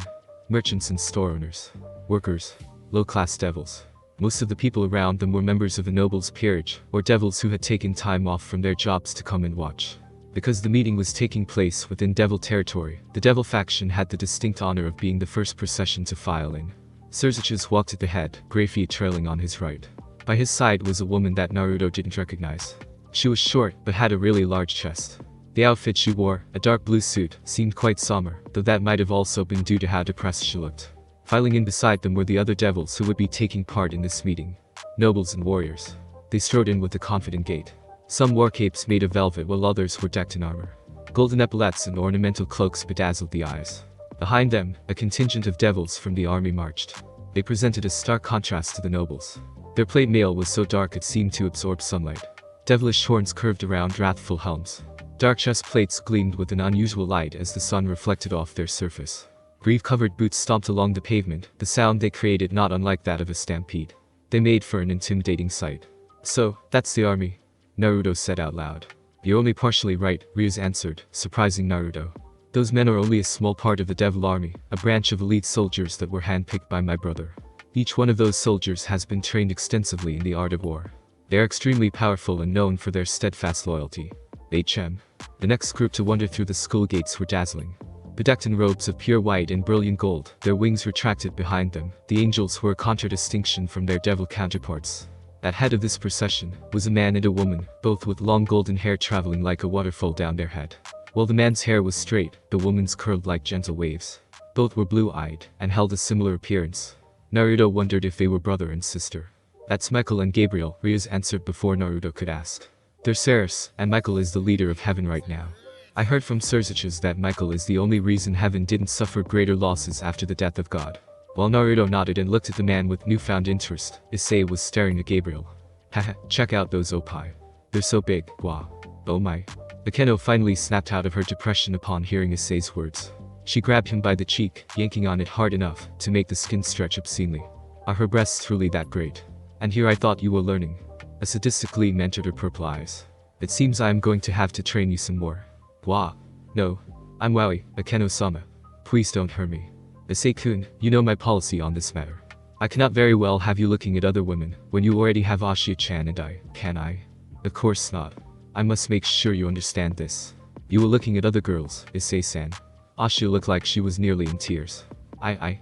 Merchants and store owners. Workers. Low-class devils. Most of the people around them were members of the noble's peerage, or devils who had taken time off from their jobs to come and watch. Because the meeting was taking place within devil territory, the devil faction had the distinct honor of being the first procession to file in. Serzichus walked at the head, Greyfeet trailing on his right. By his side was a woman that Naruto didn't recognize. She was short, but had a really large chest. The outfit she wore, a dark blue suit, seemed quite somber, though that might have also been due to how depressed she looked. Filing in beside them were the other devils who would be taking part in this meeting. Nobles and warriors. They strode in with a confident gait. Some wore capes made of velvet while others were decked in armor. Golden epaulets and ornamental cloaks bedazzled the eyes. Behind them, a contingent of devils from the army marched. They presented a stark contrast to the nobles. Their plate mail was so dark it seemed to absorb sunlight. Devilish horns curved around wrathful helms. Dark chest plates gleamed with an unusual light as the sun reflected off their surface. Greave-covered boots stomped along the pavement, the sound they created not unlike that of a stampede. They made for an intimidating sight. So, that's the army, Naruto said out loud. You're only partially right, Ryuz answered, surprising Naruto. Those men are only a small part of the Devil Army, a branch of elite soldiers that were handpicked by my brother. Each one of those soldiers has been trained extensively in the art of war. They are extremely powerful and known for their steadfast loyalty. HM. The next group to wander through the school gates were dazzling. Bedecked in robes of pure white and brilliant gold, their wings retracted behind them, the angels were a contradistinction from their devil counterparts. At head of this procession was a man and a woman, both with long golden hair traveling like a waterfall down their head. While the man's hair was straight, the woman's curled like gentle waves. Both were blue-eyed, and held a similar appearance. Naruto wondered if they were brother and sister. That's Michael and Gabriel, Ryuz answered before Naruto could ask. They're Ceres, and Michael is the leader of heaven right now. I heard from Serzichus that Michael is the only reason heaven didn't suffer greater losses after the death of God. While Naruto nodded and looked at the man with newfound interest, Issei was staring at Gabriel. Haha, check out those oppai. They're so big, wow. Oh my. Akeno finally snapped out of her depression upon hearing Issei's words. She grabbed him by the cheek, yanking on it hard enough to make the skin stretch obscenely. Are her breasts truly that great? And here I thought you were learning. A sadistic gleam entered her purple eyes. It seems I am going to have to train you some more. Wah. No. I'm Wowie, Akeno-sama. Please don't hurt me. Issei-kun, you know my policy on this matter. I cannot very well have you looking at other women, when you already have Ashiya-chan and I, can I? Of course not. I must make sure you understand this. You were looking at other girls, Issei-san. Ashiya looked like she was nearly in tears.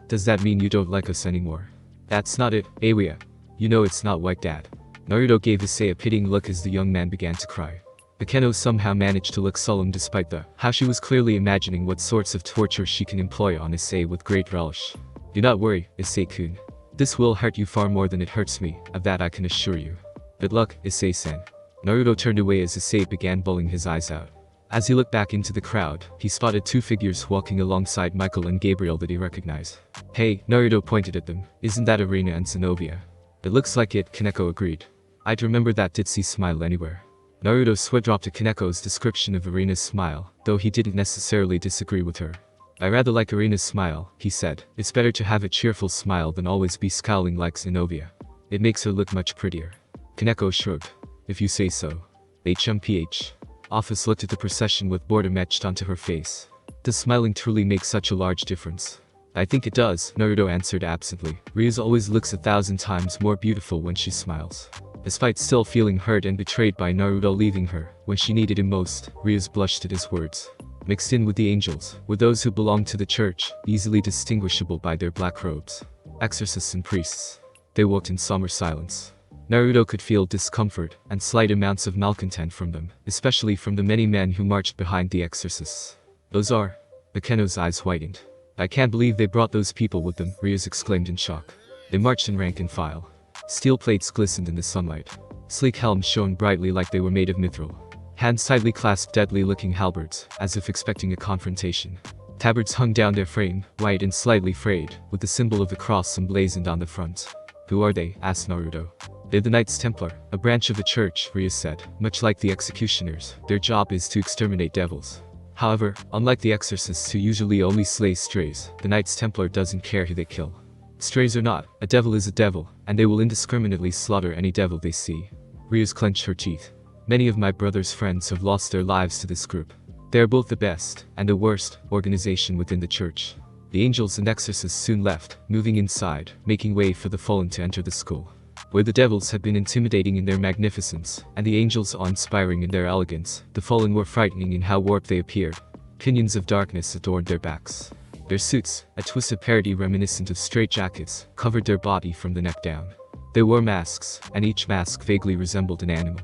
Does that mean you don't like us anymore? That's not it, Aoya. You know it's not like that. Naruto gave Issei a pitying look as the young man began to cry. Akeno somehow managed to look solemn despite how she was clearly imagining what sorts of torture she can employ on Issei with great relish. Do not worry, Issei-kun. This will hurt you far more than it hurts me, of that I can assure you. Good luck, Issei-san. Naruto turned away as Issei began bawling his eyes out. As he looked back into the crowd, he spotted two figures walking alongside Michael and Gabriel that he recognized. Hey, Naruto pointed at them, isn't that Arena and Zenobia? It looks like it, Kaneko agreed. I'd remember that ditzy smile anywhere. Naruto sweat-dropped to Kaneko's description of Arena's smile, though he didn't necessarily disagree with her. I rather like Arena's smile, he said. It's better to have a cheerful smile than always be scowling like Zenobia. It makes her look much prettier. Kaneko shrugged. if you say so. HMPH. Office looked at the procession with boredom etched onto her face. Does smiling truly make such a large difference? I think it does, Naruto answered absently. Ryu's always looks 1,000 times more beautiful when she smiles. Despite still feeling hurt and betrayed by Naruto leaving her when she needed him most, Ryu's blushed at his words. Mixed in with the angels were those who belonged to the church, easily distinguishable by their black robes. Exorcists and priests. They walked in somber silence. Naruto could feel discomfort and slight amounts of malcontent from them, especially from the many men who marched behind the exorcists. Those are... Akeno's eyes whitened. I can't believe they brought those people with them, Ryuz exclaimed in shock. They marched in rank and file. Steel plates glistened in the sunlight. Sleek helms shone brightly like they were made of mithril. Hands tightly clasped deadly-looking halberds, as if expecting a confrontation. Tabards hung down their frame, white and slightly frayed, with the symbol of the cross emblazoned on the front. Who are they? Asked Naruto. They're the Knights Templar, a branch of the church, Ryuz said. Much like the executioners, their job is to exterminate devils. However, unlike the exorcists who usually only slay strays, the Knights Templar doesn't care who they kill. Strays or not, a devil is a devil, and they will indiscriminately slaughter any devil they see. Ryuz clenched her teeth. Many of my brother's friends have lost their lives to this group. They are both the best, and the worst, organization within the church. The angels and exorcists soon left, moving inside, making way for the fallen to enter the school. Where the devils had been intimidating in their magnificence, and the angels awe-inspiring in their elegance, the fallen were frightening in how warped they appeared. Pinions of darkness adorned their backs. Their suits, a twisted parody reminiscent of straitjackets, covered their body from the neck down. They wore masks, and each mask vaguely resembled an animal.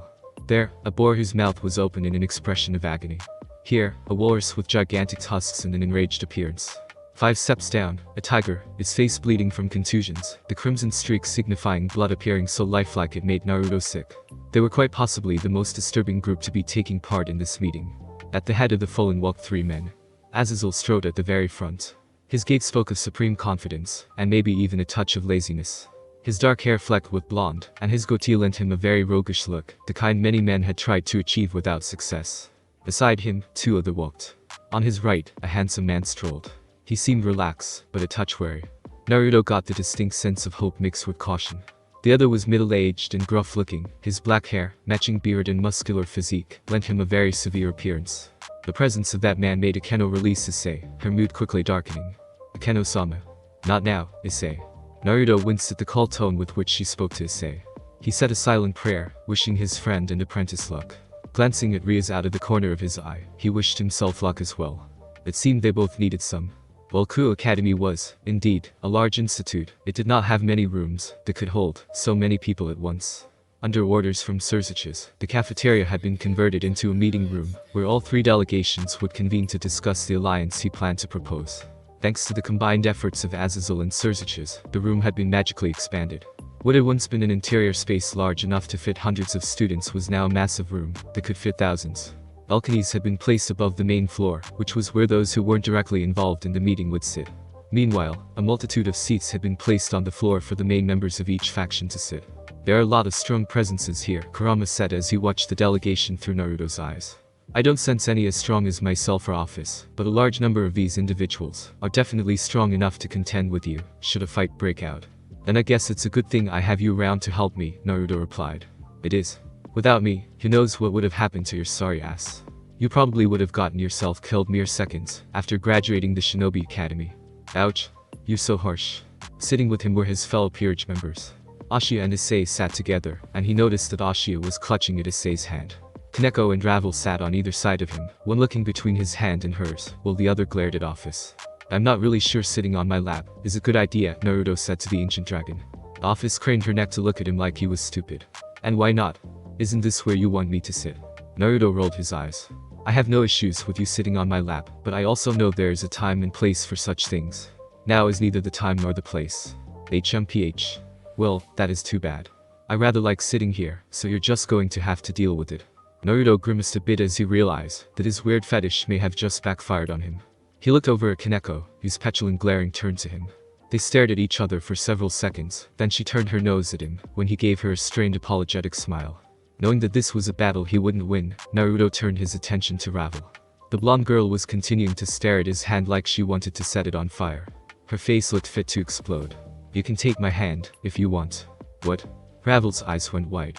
There, a boar whose mouth was open in an expression of agony. Here, a walrus with gigantic tusks and an enraged appearance. 5 steps down, a tiger, its face bleeding from contusions, the crimson streak signifying blood appearing so lifelike it made Naruto sick. They were quite possibly the most disturbing group to be taking part in this meeting. At the head of the fallen walked 3 men. Azazel strode at the very front. His gait spoke of supreme confidence, and maybe even a touch of laziness. His dark hair flecked with blonde, and his goatee lent him a very roguish look, the kind many men had tried to achieve without success. Beside him, 2 others walked. On his right, a handsome man strolled. He seemed relaxed, but a touch wary. Naruto got the distinct sense of hope mixed with caution. The other was middle-aged and gruff-looking. His black hair, matching beard and muscular physique, lent him a very severe appearance. The presence of that man made Akeno release Issei, her mood quickly darkening. Akeno-sama. Not now, Issei. Naruto winced at the cold tone with which she spoke to Issei. He said a silent prayer, wishing his friend and apprentice luck. Glancing at Ryuz out of the corner of his eye, he wished himself luck as well. It seemed they both needed some. While Ku Academy was, indeed, a large institute, it did not have many rooms that could hold so many people at once. Under orders from Surziches, the cafeteria had been converted into a meeting room, where all 3 delegations would convene to discuss the alliance he planned to propose. Thanks to the combined efforts of Azazel and Surziches, the room had been magically expanded. What had once been an interior space large enough to fit hundreds of students was now a massive room that could fit thousands. Balconies had been placed above the main floor, which was where those who weren't directly involved in the meeting would sit. Meanwhile, a multitude of seats had been placed on the floor for the main members of each faction to sit. There are a lot of strong presences here, Kurama said as he watched the delegation through Naruto's eyes. I don't sense any as strong as myself or office, but a large number of these individuals are definitely strong enough to contend with you, should a fight break out. Then I guess it's a good thing I have you around to help me, Naruto replied. It is. Without me, who knows what would have happened to your sorry ass. You probably would have gotten yourself killed mere seconds after graduating the Shinobi Academy. Ouch. You're so harsh. Sitting with him were his fellow peerage members. Ashiya and Issei sat together, and he noticed that Ashiya was clutching at Issei's hand. Kaneko and Ravel sat on either side of him, one looking between his hand and hers, while the other glared at Office. I'm not really sure sitting on my lap is a good idea, Naruto said to the ancient dragon. Office craned her neck to look at him like he was stupid. And why not? Isn't this where you want me to sit? Naruto rolled his eyes. I have no issues with you sitting on my lap, but I also know there is a time and place for such things. Now is neither the time nor the place. HMPH. Well, that is too bad. I rather like sitting here, so you're just going to have to deal with it. Naruto grimaced a bit as he realized that his weird fetish may have just backfired on him. He looked over at Kaneko, whose petulant glaring turned to him. They stared at each other for several seconds, then she turned her nose at him, when he gave her a strained apologetic smile. Knowing that this was a battle he wouldn't win, Naruto turned his attention to Ravel. The blonde girl was continuing to stare at his hand like she wanted to set it on fire. Her face looked fit to explode. You can take my hand, if you want. What? Ravel's eyes went wide.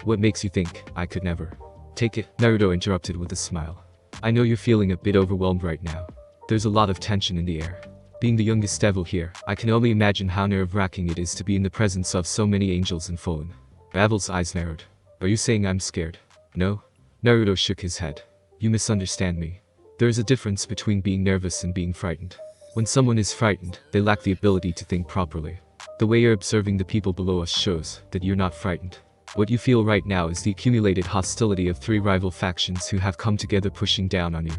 What makes you think I could never take it? Naruto interrupted with a smile. I know you're feeling a bit overwhelmed right now. There's a lot of tension in the air. Being the youngest devil here, I can only imagine how nerve-wracking it is to be in the presence of so many angels and fallen. Ravel's eyes narrowed. Are you saying I'm scared? No? Naruto shook his head. You misunderstand me. There is a difference between being nervous and being frightened. When someone is frightened, they lack the ability to think properly. The way you're observing the people below us shows that you're not frightened. What you feel right now is the accumulated hostility of 3 rival factions who have come together pushing down on you.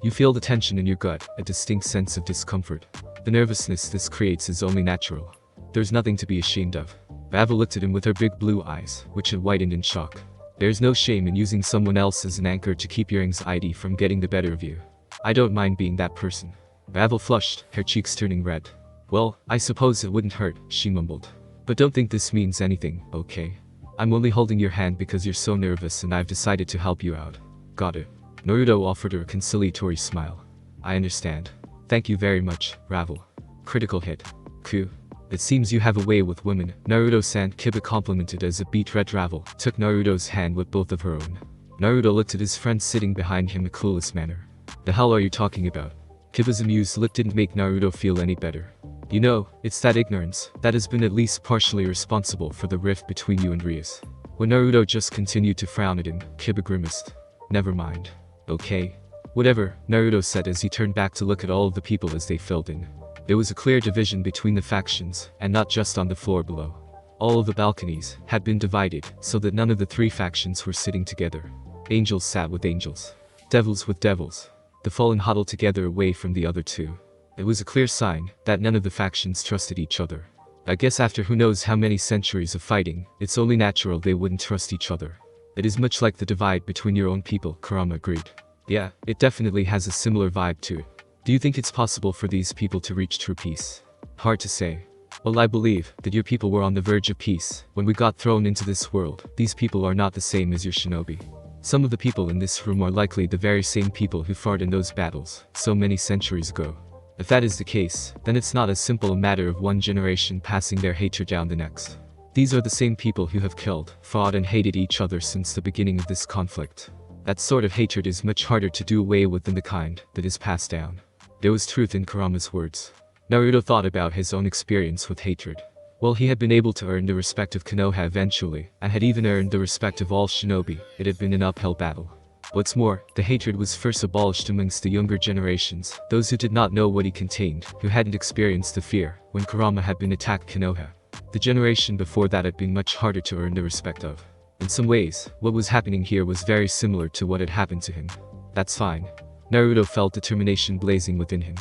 You feel the tension in your gut, a distinct sense of discomfort. The nervousness this creates is only natural. There's nothing to be ashamed of. Ravel looked at him with her big blue eyes, which had widened in shock. There's no shame in using someone else as an anchor to keep your anxiety from getting the better of you. I don't mind being that person. Ravel flushed, her cheeks turning red. Well, I suppose it wouldn't hurt, she mumbled. But don't think this means anything, okay? I'm only holding your hand because you're so nervous and I've decided to help you out. Got it. Naruto offered her a conciliatory smile. I understand. Thank you very much, Ravel. Critical hit. Q. It seems you have a way with women, Naruto-san, Kiba complimented as a beat-red Ravel took Naruto's hand with both of her own. Naruto looked at his friend sitting behind him in a clueless manner. The hell are you talking about? Kiba's amused look didn't make Naruto feel any better. You know, it's that ignorance that has been at least partially responsible for the rift between you and Rias. When Naruto just continued to frown at him, Kiba grimaced. Never mind. Okay. Whatever, Naruto said as he turned back to look at all of the people as they filled in. There was a clear division between the factions, and not just on the floor below. All of the balconies had been divided so that none of the 3 factions were sitting together. Angels sat with angels. Devils with devils. The fallen huddled together away from the other 2. It was a clear sign that none of the factions trusted each other. I guess after who knows how many centuries of fighting, it's only natural they wouldn't trust each other. It is much like the divide between your own people, Kurama agreed. Yeah, it definitely has a similar vibe to it. Do you think it's possible for these people to reach true peace? Hard to say. Well, I believe that your people were on the verge of peace when we got thrown into this world. These people are not the same as your shinobi. Some of the people in this room are likely the very same people who fought in those battles so many centuries ago. If that is the case, then it's not as simple a matter of one generation passing their hatred down the next. These are the same people who have killed, fought and hated each other since the beginning of this conflict. That sort of hatred is much harder to do away with than the kind that is passed down. There was truth in Kurama's words. Naruto thought about his own experience with hatred. Well, he had been able to earn the respect of Konoha eventually, and had even earned the respect of all shinobi. It had been an uphill battle. What's more, the hatred was first abolished amongst the younger generations, those who did not know what he contained, who hadn't experienced the fear, when Kurama had been attacked Konoha. The generation before that had been much harder to earn the respect of. In some ways, what was happening here was very similar to what had happened to him. That's fine. Naruto felt determination blazing within him.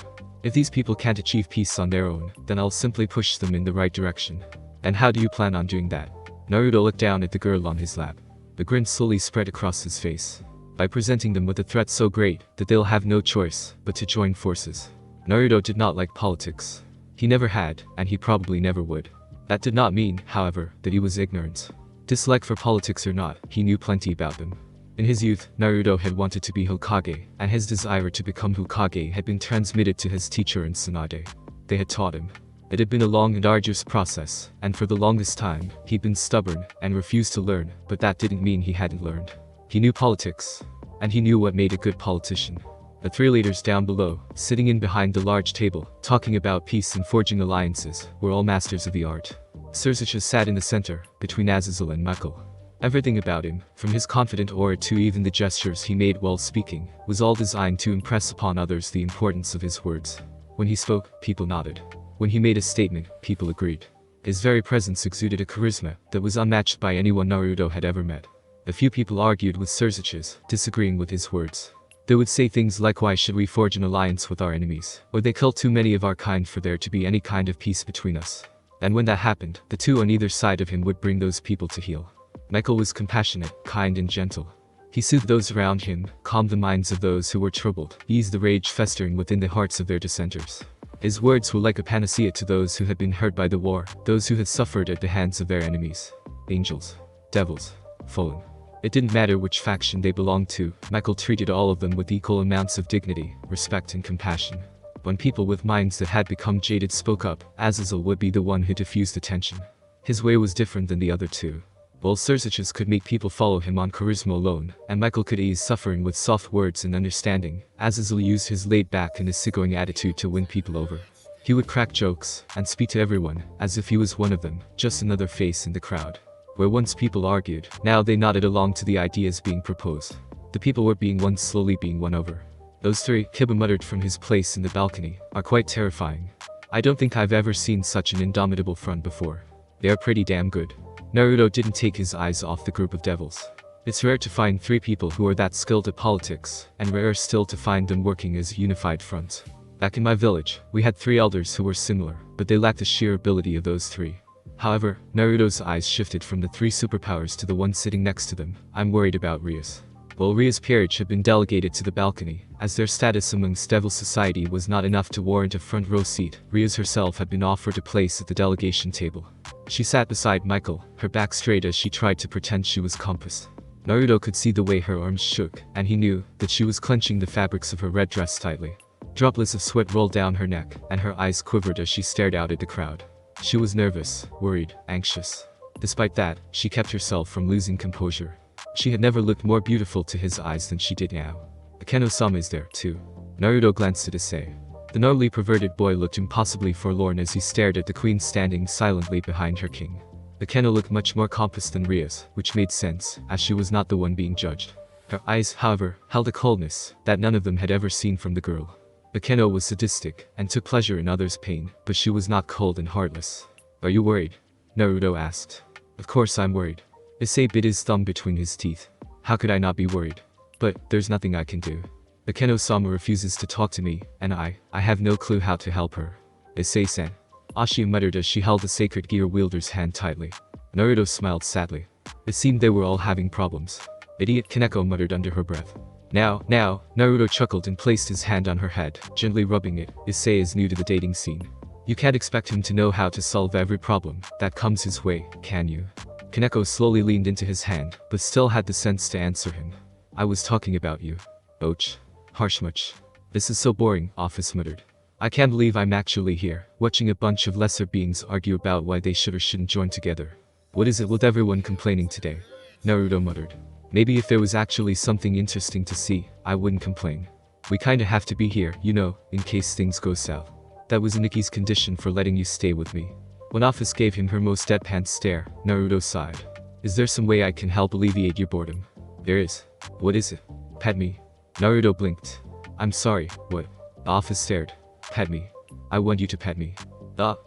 If these people can't achieve peace on their own, then I'll simply push them in the right direction. And how do you plan on doing that? Naruto looked down at the girl on his lap. The grin slowly spread across his face. By presenting them with a threat so great that they'll have no choice but to join forces. Naruto did not like politics. He never had, and he probably never would. That did not mean, however, that he was ignorant. Dislike for politics or not, he knew plenty about them. In his youth, Naruto had wanted to be Hokage, and his desire to become Hokage had been transmitted to his teacher in Tsunade. They had taught him. It had been a long and arduous process, and for the longest time, he'd been stubborn and refused to learn, but that didn't mean he hadn't learned. He knew politics, and he knew what made a good politician. The 3 leaders down below, sitting in behind the large table, talking about peace and forging alliances, were all masters of the art. Suzuki sat in the center, between Azazel and Michael. Everything about him, from his confident aura to even the gestures he made while speaking, was all designed to impress upon others the importance of his words. When he spoke, people nodded. When he made a statement, people agreed. His very presence exuded a charisma that was unmatched by anyone Naruto had ever met. A few people argued with Suzuki, disagreeing with his words. They would say things like, why should we forge an alliance with our enemies, or they kill too many of our kind for there to be any kind of peace between us. And when that happened, the 2 on either side of him would bring those people to heel. Michael was compassionate, kind and gentle. He soothed those around him, calmed the minds of those who were troubled, eased the rage festering within the hearts of their dissenters. His words were like a panacea to those who had been hurt by the war, those who had suffered at the hands of their enemies. Angels. Devils. Fallen. It didn't matter which faction they belonged to, Michael treated all of them with equal amounts of dignity, respect and compassion. When people with minds that had become jaded spoke up, Azazel would be the one who diffused the tension. His way was different than the other 2. While Sursages could make people follow him on charisma alone, and Michael could ease suffering with soft words and understanding, Azazel used his laid-back and easygoing attitude to win people over. He would crack jokes and speak to everyone as if he was one of them, just another face in the crowd. Where once people argued, now they nodded along to the ideas being proposed. The people were being won, slowly being won over. Those three, Kiba muttered from his place in the balcony, are quite terrifying. I don't think I've ever seen such an indomitable front before. They are pretty damn good. Naruto didn't take his eyes off the group of devils. It's rare to find three people who are that skilled at politics, and rarer still to find them working as a unified front. Back in my village, we had three elders who were similar, but they lacked the sheer ability of those three. However, Naruto's eyes shifted from the three superpowers to the one sitting next to them. I'm worried about Ria's. Well, Ria's peerage had been delegated to the balcony, as their status amongst Devil Society was not enough to warrant a front row seat. Ria's herself had been offered a place at the delegation table. She sat beside Michael, her back straight as she tried to pretend she was compassed. Naruto could see the way her arms shook, and he knew that she was clenching the fabrics of her red dress tightly. Droplets of sweat rolled down her neck, and her eyes quivered as she stared out at the crowd. She was nervous, worried, anxious. Despite that, she kept herself from losing composure. She had never looked more beautiful to his eyes than she did now. Akeno-sama is there, too. Naruto glanced at Issei. The gnarly perverted boy looked impossibly forlorn as he stared at the queen standing silently behind her king. Akeno looked much more compassed than Ria's, which made sense, as she was not the one being judged. Her eyes, however, held a coldness that none of them had ever seen from the girl. Akeno was sadistic, and took pleasure in others' pain, but she was not cold and heartless. Are you worried? Naruto asked. Of course I'm worried. Issei bit his thumb between his teeth. How could I not be worried? But there's nothing I can do. Akeno-sama refuses to talk to me, and I have no clue how to help her. Issei-san. Ashia muttered as she held the sacred gear wielder's hand tightly. Naruto smiled sadly. It seemed they were all having problems. Idiot, Kaneko muttered under her breath. Now, Naruto chuckled and placed his hand on her head, gently rubbing it. Issei is new to the dating scene. You can't expect him to know how to solve every problem that comes his way, can you? Kaneko slowly leaned into his hand, but still had the sense to answer him. I was talking about you. Ouch. Harsh much. This is so boring, Office muttered. I can't believe I'm actually here, watching a bunch of lesser beings argue about why they should or shouldn't join together. What is it with everyone complaining today? Naruto muttered. Maybe if there was actually something interesting to see, I wouldn't complain. We kinda have to be here, you know, in case things go south. That was Nikki's condition for letting you stay with me. When Office gave him her most deadpan stare, Naruto sighed. Is there some way I can help alleviate your boredom? There is. What is it? Pet me. Naruto blinked. I'm sorry, what? The Office stared. Pet me. I want you to pet me.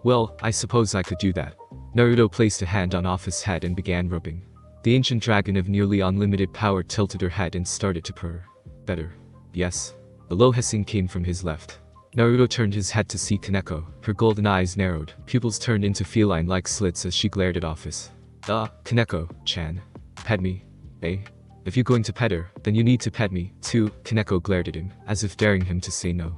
Well, I suppose I could do that. Naruto placed a hand on Office's head and began rubbing. The ancient dragon of nearly unlimited power tilted her head and started to purr. Better. Yes. A low hissing came from his left. Naruto turned his head to see Kaneko. Her golden eyes narrowed, pupils turned into feline-like slits as she glared at Office. Kaneko-chan. Pet me. Eh? If you're going to pet her, then you need to pet me, too. Kaneko glared at him, as if daring him to say no.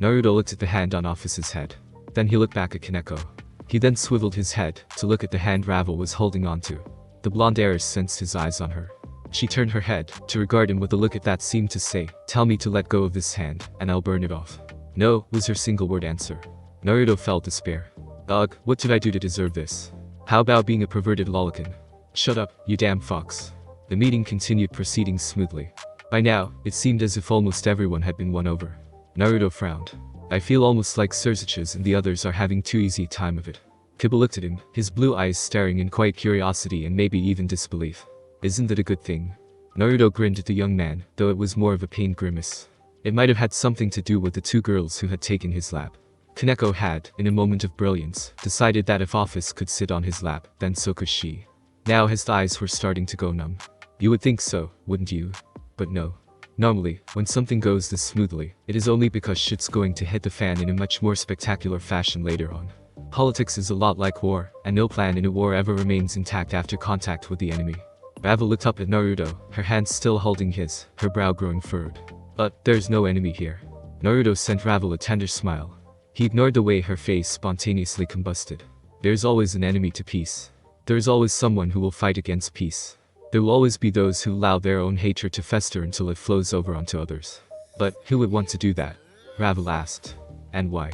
Naruto looked at the hand on Office's head. Then he looked back at Kaneko. He then swiveled his head, to look at the hand Ravel was holding onto. The blonde heiress sensed his eyes on her. She turned her head, to regard him with a look that seemed to say, tell me to let go of this hand, and I'll burn it off. No, was her single-word answer. Naruto felt despair. Ugh, what did I do to deserve this? How about being a perverted lolican? Shut up, you damn fox. The meeting continued proceeding smoothly. By now, it seemed as if almost everyone had been won over. Naruto frowned. I feel almost like Sursages and the others are having too easy a time of it. Kiba looked at him, his blue eyes staring in quiet curiosity and maybe even disbelief. Isn't that a good thing? Naruto grinned at the young man, though it was more of a pained grimace. It might have had something to do with the two girls who had taken his lap. Kaneko had, in a moment of brilliance, decided that if Office could sit on his lap, then so could she. Now his eyes were starting to go numb. You would think so, wouldn't you? But no. Normally, when something goes this smoothly, it is only because shit's going to hit the fan in a much more spectacular fashion later on. Politics is a lot like war, and no plan in a war ever remains intact after contact with the enemy. Ravel looked up at Naruto, her hand still holding his, her brow growing furrowed. But there's no enemy here. Naruto sent Ravel a tender smile. He ignored the way her face spontaneously combusted. There's always an enemy to peace. There is always someone who will fight against peace. There will always be those who allow their own hatred to fester until it flows over onto others. But who would want to do that? Ravel asked. And why?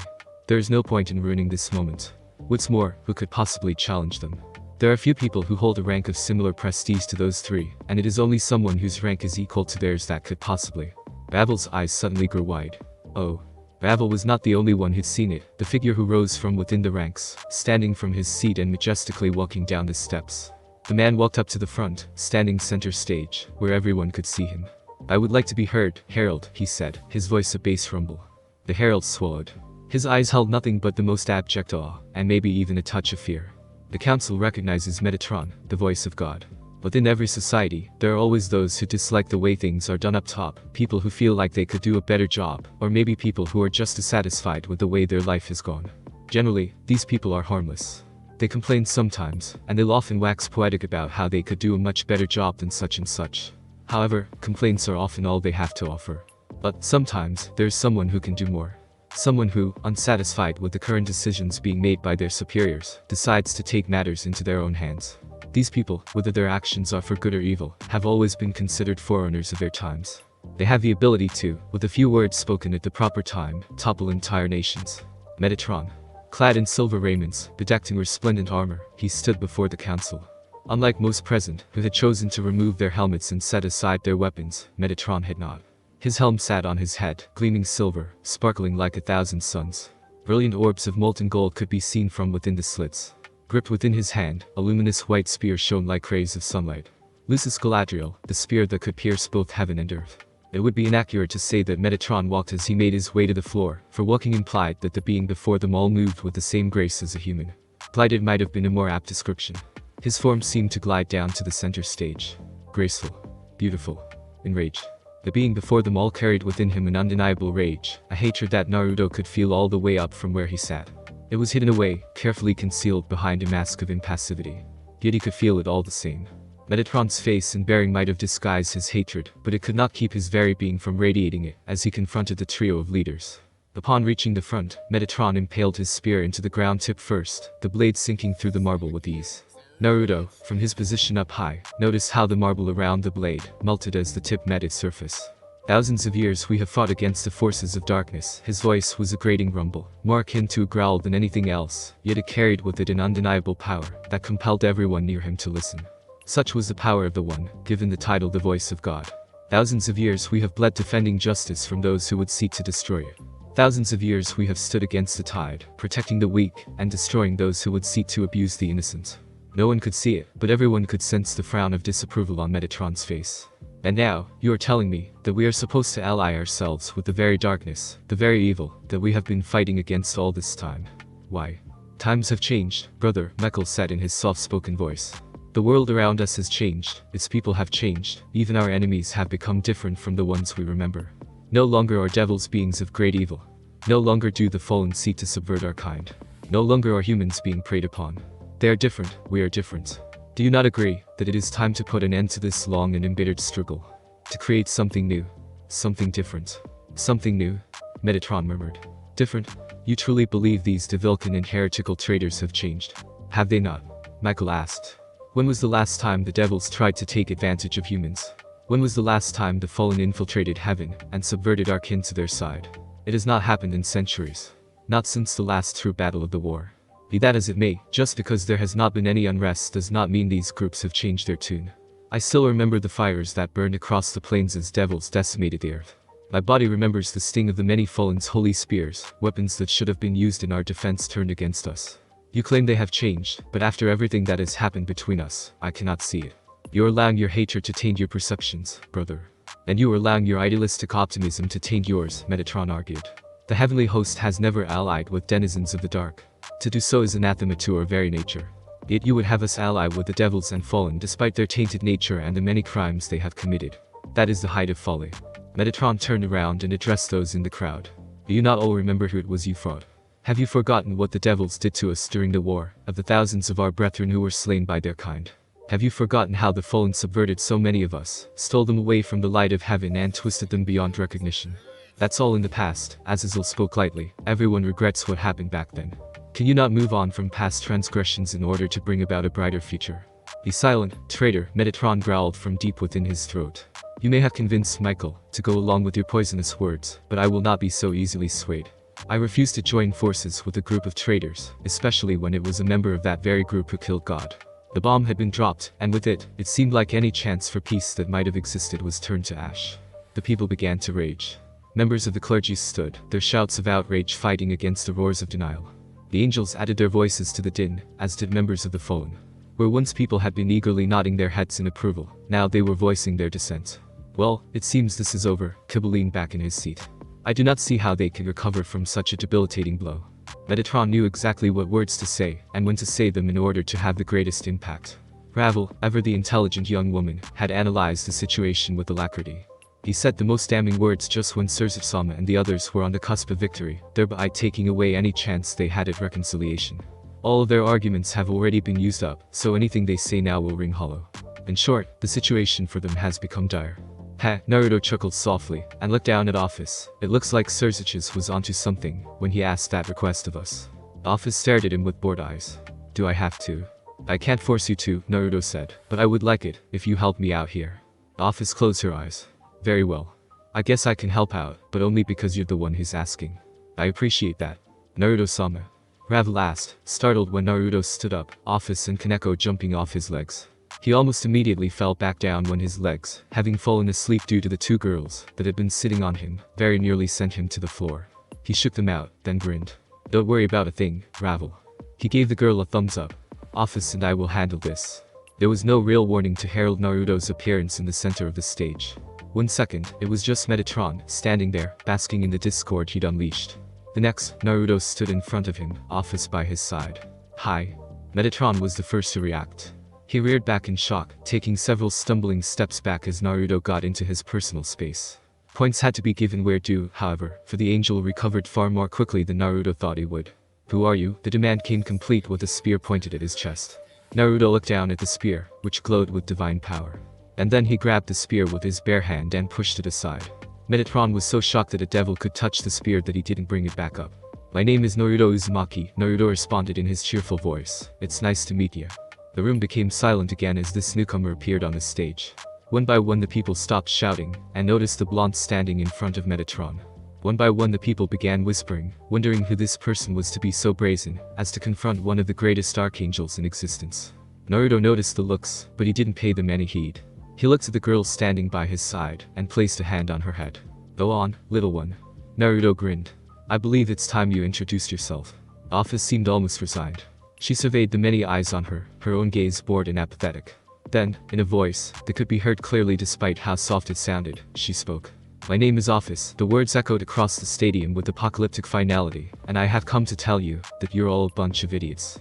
There is no point in ruining this moment. What's more, who could possibly challenge them? There are few people who hold a rank of similar prestige to those three, and it is only someone whose rank is equal to theirs that could possibly. Babel's eyes suddenly grew wide. Oh. Babel was not the only one who'd seen it, the figure who rose from within the ranks, standing from his seat and majestically walking down the steps. The man walked up to the front, standing center stage, where everyone could see him. "I would like to be heard, Herald," he said, his voice a bass rumble. The herald swallowed. His eyes held nothing but the most abject awe, and maybe even a touch of fear. The council recognizes Metatron, the voice of God. Within every society, there are always those who dislike the way things are done up top, people who feel like they could do a better job, or maybe people who are just dissatisfied with the way their life has gone. Generally, these people are harmless. They complain sometimes, and they'll often wax poetic about how they could do a much better job than such and such. However, complaints are often all they have to offer. But sometimes, there's someone who can do more. Someone who, unsatisfied with the current decisions being made by their superiors, decides to take matters into their own hands. These people, whether their actions are for good or evil, have always been considered forerunners of their times. They have the ability to, with a few words spoken at the proper time, topple entire nations. Metatron. Clad in silver raiments, bedecked in resplendent armor, he stood before the council. Unlike most present, who had chosen to remove their helmets and set aside their weapons, Metatron had not. His helm sat on his head, gleaming silver, sparkling like 1,000 suns. Brilliant orbs of molten gold could be seen from within the slits. Gripped within his hand, a luminous white spear shone like rays of sunlight. Lucis Galadriel, the spear that could pierce both heaven and earth. It would be inaccurate to say that Metatron walked as he made his way to the floor, for walking implied that the being before them all moved with the same grace as a human. Glided might have been a more apt description. His form seemed to glide down to the center stage. Graceful. Beautiful. Enraged. The being before them all carried within him an undeniable rage, a hatred that Naruto could feel all the way up from where he sat. It was hidden away, carefully concealed behind a mask of impassivity. Yet he could feel it all the same. Metatron's face and bearing might have disguised his hatred, but it could not keep his very being from radiating it as he confronted the trio of leaders. Upon reaching the front, Metatron impaled his spear into the ground tip first, the blade sinking through the marble with ease. Naruto, from his position up high, noticed how the marble around the blade melted as the tip met its surface. Thousands of years we have fought against the forces of darkness. His voice was a grating rumble, more akin to a growl than anything else, yet it carried with it an undeniable power that compelled everyone near him to listen. Such was the power of the one, given the title the voice of God. Thousands of years we have bled defending justice from those who would seek to destroy it. Thousands of years we have stood against the tide, protecting the weak and destroying those who would seek to abuse the innocent. No one could see it, but everyone could sense the frown of disapproval on Metatron's face. And now, you are telling me that we are supposed to ally ourselves with the very darkness, the very evil, that we have been fighting against all this time. Why? Times have changed, brother, Mekl said in his soft-spoken voice. The world around us has changed, its people have changed, even our enemies have become different from the ones we remember. No longer are devils beings of great evil. No longer do the fallen seek to subvert our kind. No longer are humans being preyed upon. They are different, we are different. Do you not agree that it is time to put an end to this long and embittered struggle? To create something new. Something different. Something new? Metatron murmured. Different? You truly believe these Devilkin and heretical traitors have changed? Have they not? Mekl asked. When was the last time the devils tried to take advantage of humans? When was the last time the fallen infiltrated heaven and subverted our kin to their side? It has not happened in centuries. Not since the last true battle of the war. Be that as it may, just because there has not been any unrest does not mean these groups have changed their tune. I still remember the fires that burned across the plains as devils decimated the earth. My body remembers the sting of the many fallen's holy spears, weapons that should have been used in our defense turned against us. You claim they have changed, but after everything that has happened between us, I cannot see it. You are allowing your hatred to taint your perceptions, brother. And you are allowing your idealistic optimism to taint yours, Metatron argued. The heavenly host has never allied with denizens of the dark. To do so is anathema to our very nature. Yet you would have us ally with the devils and fallen despite their tainted nature and the many crimes they have committed. That is the height of folly. Metatron turned around and addressed those in the crowd. Do you not all remember who it was you fought? Have you forgotten what the devils did to us during the war, of the thousands of our brethren who were slain by their kind? Have you forgotten how the fallen subverted so many of us, stole them away from the light of heaven and twisted them beyond recognition? That's all in the past. Azazel spoke lightly. Everyone regrets what happened back then. Can you not move on from past transgressions in order to bring about a brighter future? Be silent, traitor, Metatron growled from deep within his throat. You may have convinced Mekl to go along with your poisonous words, but I will not be so easily swayed. I refuse to join forces with a group of traitors, especially when it was a member of that very group who killed God. The bomb had been dropped, and with it, it seemed like any chance for peace that might have existed was turned to ash. The people began to rage. Members of the clergy stood, their shouts of outrage fighting against the roars of denial. The angels added their voices to the din, as did members of the fallen. Where once people had been eagerly nodding their heads in approval, now they were voicing their dissent. Well, it seems this is over, Kibble leaned back in his seat. I do not see how they can recover from such a debilitating blow. Metatron knew exactly what words to say, and when to say them in order to have the greatest impact. Ravel, ever the intelligent young woman, had analyzed the situation with alacrity. He said the most damning words just when Surzitsama and the others were on the cusp of victory, thereby taking away any chance they had at reconciliation. All of their arguments have already been used up, so anything they say now will ring hollow. In short, the situation for them has become dire. Ha, Naruto chuckled softly, and looked down at Office. It looks like Surzich's was onto something, when he asked that request of us. Office stared at him with bored eyes. Do I have to? I can't force you to, Naruto said, but I would like it, if you help me out here. Office closed her eyes. Very well. I guess I can help out, but only because you're the one who's asking. I appreciate that. Naruto-sama. Ravel asked, startled when Naruto stood up, Office and Kaneko jumping off his legs. He almost immediately fell back down when his legs, having fallen asleep due to the two girls that had been sitting on him, very nearly sent him to the floor. He shook them out, then grinned. Don't worry about a thing, Ravel. He gave the girl a thumbs up. Office and I will handle this. There was no real warning to herald Naruto's appearance in the center of the stage. 1 second, it was just Metatron, standing there, basking in the discord he'd unleashed. The next, Naruto stood in front of him, Office by his side. Hi. Metatron was the first to react. He reared back in shock, taking several stumbling steps back as Naruto got into his personal space. Points had to be given where due, however, for the angel recovered far more quickly than Naruto thought he would. Who are you? The demand came complete with a spear pointed at his chest. Naruto looked down at the spear, which glowed with divine power. And then he grabbed the spear with his bare hand and pushed it aside. Metatron was so shocked that a devil could touch the spear that he didn't bring it back up. My name is Naruto Uzumaki, Naruto responded in his cheerful voice. It's nice to meet you. The room became silent again as this newcomer appeared on the stage. One by one the people stopped shouting, and noticed the blonde standing in front of Metatron. One by one the people began whispering, wondering who this person was to be so brazen, as to confront one of the greatest archangels in existence. Naruto noticed the looks, but he didn't pay them any heed. He looked at the girl standing by his side, and placed a hand on her head. Go on, little one. Naruto grinned. I believe it's time you introduced yourself. Office seemed almost resigned. She surveyed the many eyes on her, her own gaze bored and apathetic. Then, in a voice that could be heard clearly despite how soft it sounded, she spoke. My name is Office. The words echoed across the stadium with apocalyptic finality, and I have come to tell you that you're all a bunch of idiots.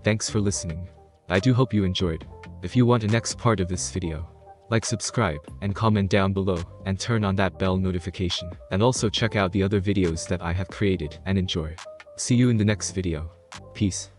Thanks for listening. I do hope you enjoyed. If you want a next part of this video, like, subscribe, and comment down below, and turn on that bell notification, and also check out the other videos that I have created, and enjoy. See you in the next video. Peace.